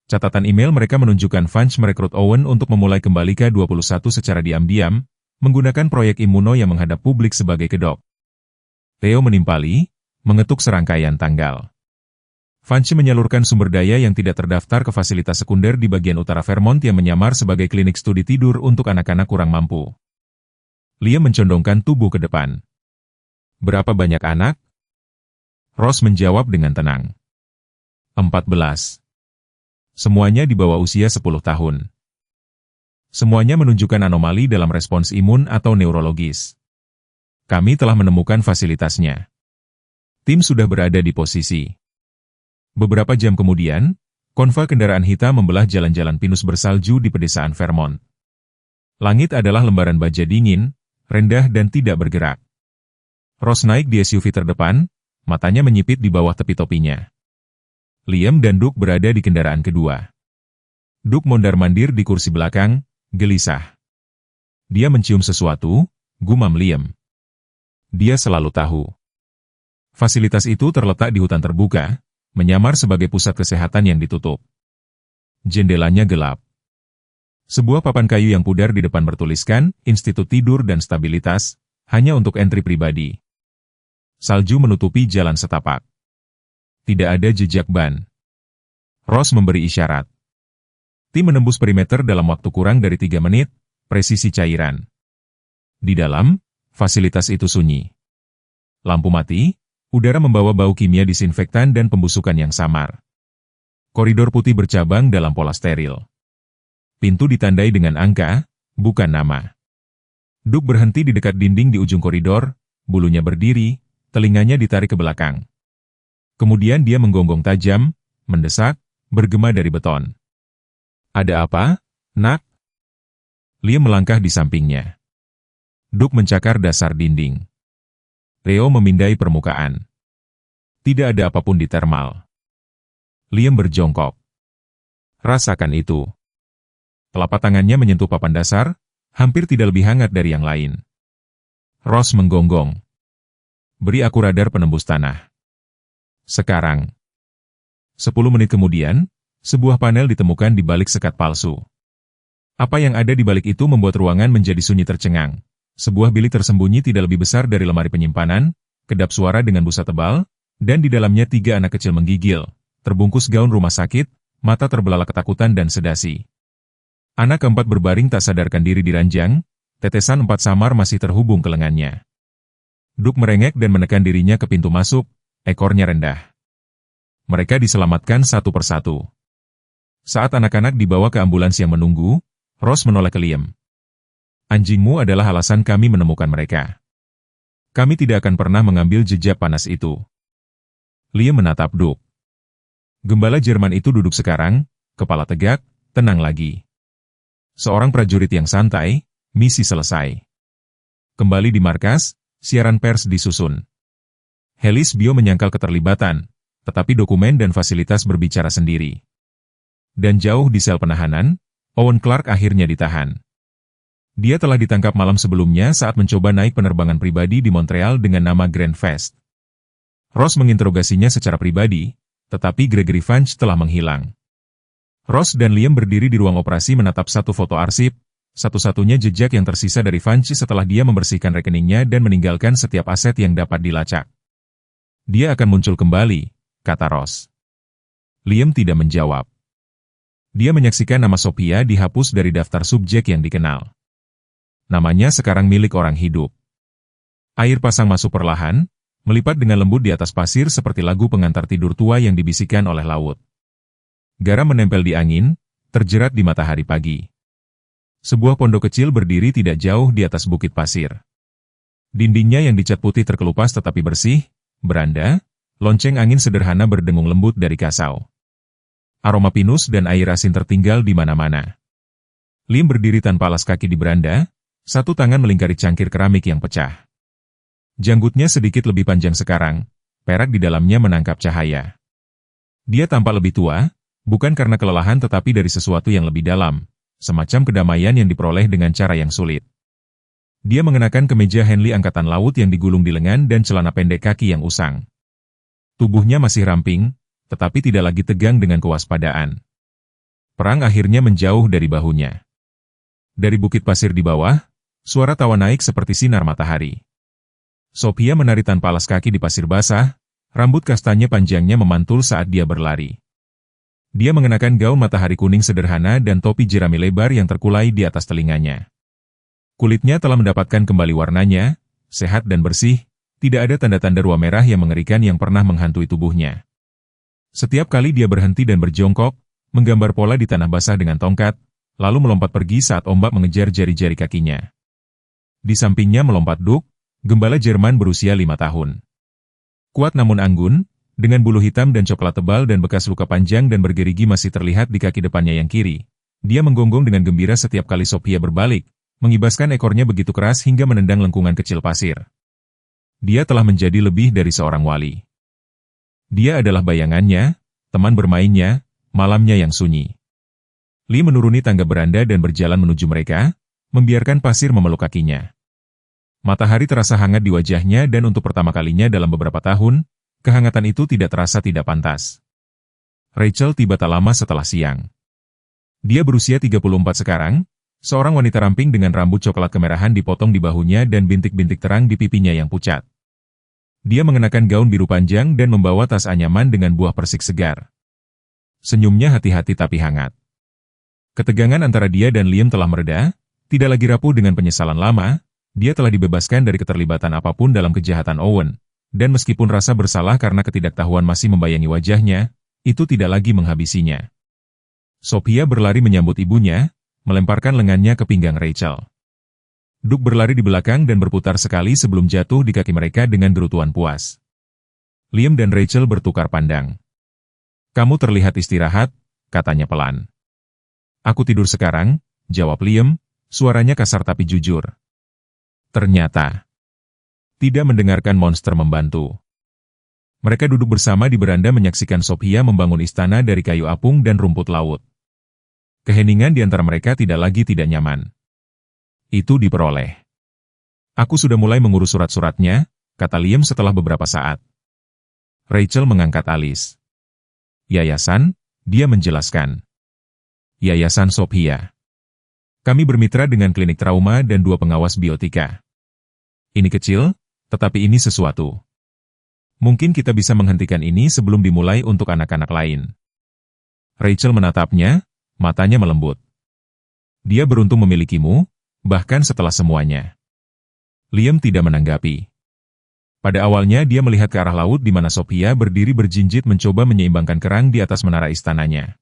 Catatan email mereka menunjukkan Funch merekrut Owen untuk memulai kembali K21 secara diam-diam, menggunakan proyek imuno yang menghadap publik sebagai kedok. Theo menimpali, mengetuk serangkaian tanggal. Funch menyalurkan sumber daya yang tidak terdaftar ke fasilitas sekunder di bagian utara Vermont yang menyamar sebagai klinik studi tidur untuk anak-anak kurang mampu. Liam mencondongkan tubuh ke depan. Berapa banyak anak? Ross menjawab dengan tenang. 14. Semuanya di bawah usia 10 tahun. Semuanya menunjukkan anomali dalam respons imun atau neurologis. Kami telah menemukan fasilitasnya. Tim sudah berada di posisi. Beberapa jam kemudian, konvoi kendaraan hitam membelah jalan-jalan pinus bersalju di pedesaan Vermont. Langit adalah lembaran baja dingin, rendah dan tidak bergerak. Ross naik di SUV terdepan, matanya menyipit di bawah tepi topinya. Liam dan Doug berada di kendaraan kedua. Doug mondar-mandir di kursi belakang, gelisah. Dia mencium sesuatu, gumam Liam. Dia selalu tahu. Fasilitas itu terletak di hutan terbuka, menyamar sebagai pusat kesehatan yang ditutup. Jendelanya gelap. Sebuah papan kayu yang pudar di depan bertuliskan, Institut Tidur dan Stabilitas, hanya untuk entry pribadi. Salju menutupi jalan setapak. Tidak ada jejak ban. Ross memberi isyarat. Tim menembus perimeter dalam waktu kurang dari 3 menit, presisi cairan. Di dalam, fasilitas itu sunyi. Lampu mati, udara membawa bau kimia disinfektan dan pembusukan yang samar. Koridor putih bercabang dalam pola steril. Pintu ditandai dengan angka, bukan nama. Doug berhenti di dekat dinding di ujung koridor, bulunya berdiri, telinganya ditarik ke belakang. Kemudian dia menggonggong tajam, mendesak, bergema dari beton. Ada apa, nak? Liam melangkah di sampingnya. Doug mencakar dasar dinding. Theo memindai permukaan. Tidak ada apapun di termal. Liam berjongkok. Rasakan itu. Telapak tangannya menyentuh papan dasar, hampir tidak lebih hangat dari yang lain. Ross menggonggong. Beri aku radar penembus tanah. Sekarang. 10 menit kemudian, sebuah panel ditemukan di balik sekat palsu. Apa yang ada di balik itu membuat ruangan menjadi sunyi tercengang. Sebuah bilik tersembunyi tidak lebih besar dari lemari penyimpanan, kedap suara dengan busa tebal, dan di dalamnya 3 anak kecil menggigil, terbungkus gaun rumah sakit, mata terbelalak ketakutan dan sedasi. Anak keempat berbaring tak sadarkan diri di ranjang, tetesan 4 samar masih terhubung ke lengannya. Doug merengek dan menekan dirinya ke pintu masuk, ekornya rendah. Mereka diselamatkan satu persatu. Saat anak-anak dibawa ke ambulans yang menunggu, Ross menoleh ke Liam. Anjingmu adalah alasan kami menemukan mereka. Kami tidak akan pernah mengambil jejak panas itu. Liam menatap Doug. Gembala Jerman itu duduk sekarang, kepala tegak, tenang lagi. Seorang prajurit yang santai, misi selesai. Kembali di markas, siaran pers disusun. Helis Bio menyangkal keterlibatan, tetapi dokumen dan fasilitas berbicara sendiri. Dan jauh di sel penahanan, Owen Clark akhirnya ditahan. Dia telah ditangkap malam sebelumnya saat mencoba naik penerbangan pribadi di Montreal dengan nama Grand Fest. Ross menginterogasinya secara pribadi, tetapi Gregory Vanch telah menghilang. Ross dan Liam berdiri di ruang operasi menatap satu foto arsip, satu-satunya jejak yang tersisa dari Vanch setelah dia membersihkan rekeningnya dan meninggalkan setiap aset yang dapat dilacak. Dia akan muncul kembali, kata Ross. Liam tidak menjawab. Dia menyaksikan nama Sophia dihapus dari daftar subjek yang dikenal. Namanya sekarang milik orang hidup. Air pasang masuk perlahan, melipat dengan lembut di atas pasir seperti lagu pengantar tidur tua yang dibisikkan oleh laut. Garam menempel di angin, terjerat di matahari pagi. Sebuah pondok kecil berdiri tidak jauh di atas bukit pasir. Dindingnya yang dicat putih terkelupas tetapi bersih, beranda, lonceng angin sederhana berdengung lembut dari kasau. Aroma pinus dan air asin tertinggal di mana-mana. Lim berdiri tanpa alas kaki di beranda, satu tangan melingkari cangkir keramik yang pecah. Janggutnya sedikit lebih panjang sekarang, perak di dalamnya menangkap cahaya. Dia tampak lebih tua, bukan karena kelelahan tetapi dari sesuatu yang lebih dalam, semacam kedamaian yang diperoleh dengan cara yang sulit. Dia mengenakan kemeja Henley Angkatan Laut yang digulung di lengan dan celana pendek kaki yang usang. Tubuhnya masih ramping, tetapi tidak lagi tegang dengan kewaspadaan. Perang akhirnya menjauh dari bahunya. Dari bukit pasir di bawah, suara tawa naik seperti sinar matahari. Sophia menari tanpa alas kaki di pasir basah, rambut kastanya panjangnya memantul saat dia berlari. Dia mengenakan gaun matahari kuning sederhana dan topi jerami lebar yang terkulai di atas telinganya. Kulitnya telah mendapatkan kembali warnanya, sehat dan bersih, tidak ada tanda-tanda ruam merah yang mengerikan yang pernah menghantui tubuhnya. Setiap kali dia berhenti dan berjongkok, menggambar pola di tanah basah dengan tongkat, lalu melompat pergi saat ombak mengejar jari-jari kakinya. Di sampingnya melompat Duke, gembala Jerman berusia 5 tahun. Kuat namun anggun, dengan bulu hitam dan coklat tebal dan bekas luka panjang dan bergerigi masih terlihat di kaki depannya yang kiri. Dia menggonggong dengan gembira setiap kali Sophia berbalik, mengibaskan ekornya begitu keras hingga menendang lengkungan kecil pasir. Dia telah menjadi lebih dari seorang wali. Dia adalah bayangannya, teman bermainnya, malamnya yang sunyi. Lee menuruni tangga beranda dan berjalan menuju mereka, membiarkan pasir memeluk kakinya. Matahari terasa hangat di wajahnya dan untuk pertama kalinya dalam beberapa tahun, kehangatan itu tidak terasa tidak pantas. Rachel tiba tak lama setelah siang. Dia berusia 34 sekarang, seorang wanita ramping dengan rambut coklat kemerahan dipotong di bahunya dan bintik-bintik terang di pipinya yang pucat. Dia mengenakan gaun biru panjang dan membawa tas anyaman dengan buah persik segar. Senyumnya hati-hati tapi hangat. Ketegangan antara dia dan Liam telah mereda, tidak lagi rapuh dengan penyesalan lama. Dia telah dibebaskan dari keterlibatan apapun dalam kejahatan Owen, dan meskipun rasa bersalah karena ketidaktahuan masih membayangi wajahnya, itu tidak lagi menghabisinya. Sophia berlari menyambut ibunya, melemparkan lengannya ke pinggang Rachel. Duke berlari di belakang dan berputar sekali sebelum jatuh di kaki mereka dengan gerutuan puas. Liam dan Rachel bertukar pandang. "Kamu terlihat istirahat," katanya pelan. "Aku tidur sekarang," jawab Liam, suaranya kasar tapi jujur. Ternyata tidak mendengarkan monster membantu. Mereka duduk bersama di beranda menyaksikan Sophia membangun istana dari kayu apung dan rumput laut. Keheningan di antara mereka tidak lagi tidak nyaman. Itu diperoleh. "Aku sudah mulai mengurus surat-suratnya," kata Liam setelah beberapa saat. Rachel mengangkat alis. "Yayasan," dia menjelaskan. "Yayasan Sophia. Kami bermitra dengan klinik trauma dan 2 pengawas biotika. Ini kecil, tetapi ini sesuatu. Mungkin kita bisa menghentikan ini sebelum dimulai untuk anak-anak lain." Rachel menatapnya, matanya melembut. "Dia beruntung memilikimu, bahkan setelah semuanya." Liam tidak menanggapi. Pada awalnya dia melihat ke arah laut di mana Sophia berdiri berjinjit mencoba menyeimbangkan kerang di atas menara istananya.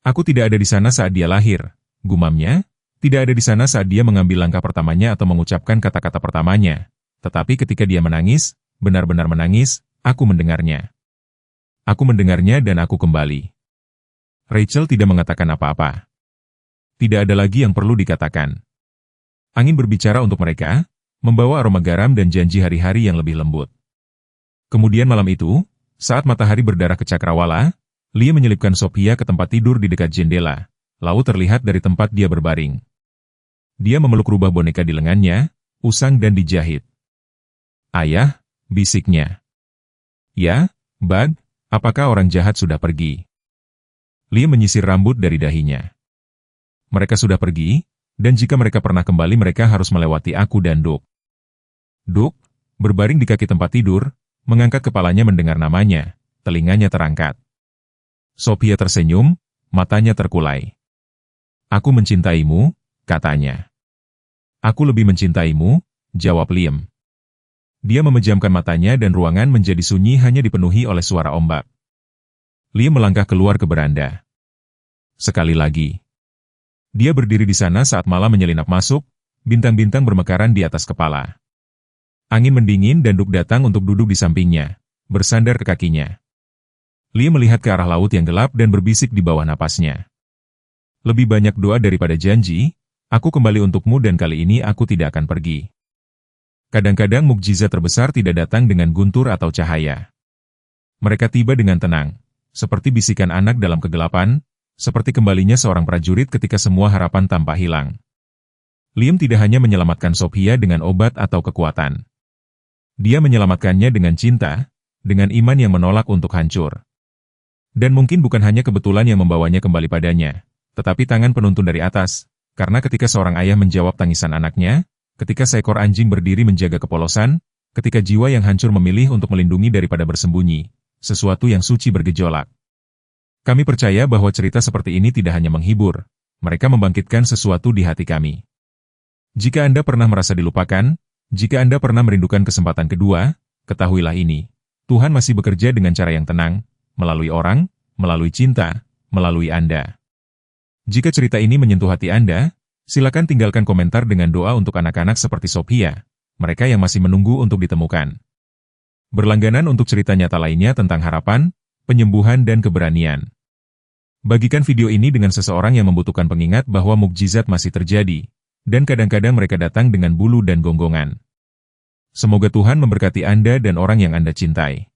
"Aku tidak ada di sana saat dia lahir," gumamnya. Tidak ada di sana saat dia mengambil langkah pertamanya atau mengucapkan kata-kata pertamanya. Tetapi ketika dia menangis, benar-benar menangis, aku mendengarnya. Aku mendengarnya dan aku kembali. Rachel tidak mengatakan apa-apa. Tidak ada lagi yang perlu dikatakan. Angin berbicara untuk mereka, membawa aroma garam dan janji hari-hari yang lebih lembut. Kemudian malam itu, saat matahari berdarah ke cakrawala, Lia menyelipkan Sophia ke tempat tidur di dekat jendela, lalu terlihat dari tempat dia berbaring. Dia memeluk rubah boneka di lengannya, usang dan dijahit. "Ayah," bisiknya. "Ya, Bag, apakah orang jahat sudah pergi?" Lia menyisir rambut dari dahinya. "Mereka sudah pergi, dan jika mereka pernah kembali mereka harus melewati aku dan Duk." Duk, berbaring di kaki tempat tidur, mengangkat kepalanya mendengar namanya, telinganya terangkat. Sophia tersenyum, matanya terkulai. "Aku mencintaimu," katanya. "Aku lebih mencintaimu," jawab Liam. Dia memejamkan matanya dan ruangan menjadi sunyi hanya dipenuhi oleh suara ombak. Liam melangkah keluar ke beranda. Sekali lagi. Dia berdiri di sana saat malam menyelinap masuk, bintang-bintang bermekaran di atas kepala. Angin mendingin dan Duk datang untuk duduk di sampingnya, bersandar ke kakinya. Liam melihat ke arah laut yang gelap dan berbisik di bawah napasnya. "Lebih banyak doa daripada janji, aku kembali untukmu dan kali ini aku tidak akan pergi." Kadang-kadang mukjizat terbesar tidak datang dengan guntur atau cahaya. Mereka tiba dengan tenang, seperti bisikan anak dalam kegelapan, seperti kembalinya seorang prajurit ketika semua harapan tampak hilang. Liam tidak hanya menyelamatkan Sophia dengan obat atau kekuatan. Dia menyelamatkannya dengan cinta, dengan iman yang menolak untuk hancur. Dan mungkin bukan hanya kebetulan yang membawanya kembali padanya, tetapi tangan penuntun dari atas, karena ketika seorang ayah menjawab tangisan anaknya, ketika seekor anjing berdiri menjaga kepolosan, ketika jiwa yang hancur memilih untuk melindungi daripada bersembunyi, sesuatu yang suci bergejolak. Kami percaya bahwa cerita seperti ini tidak hanya menghibur, mereka membangkitkan sesuatu di hati kami. Jika Anda pernah merasa dilupakan, jika Anda pernah merindukan kesempatan kedua, ketahuilah ini, Tuhan masih bekerja dengan cara yang tenang, melalui orang, melalui cinta, melalui Anda. Jika cerita ini menyentuh hati Anda, silakan tinggalkan komentar dengan doa untuk anak-anak seperti Sophia, mereka yang masih menunggu untuk ditemukan. Berlangganan untuk cerita nyata lainnya tentang harapan, penyembuhan dan keberanian. Bagikan video ini dengan seseorang yang membutuhkan pengingat bahwa mukjizat masih terjadi, dan kadang-kadang mereka datang dengan bulu dan gonggongan. Semoga Tuhan memberkati Anda dan orang yang Anda cintai.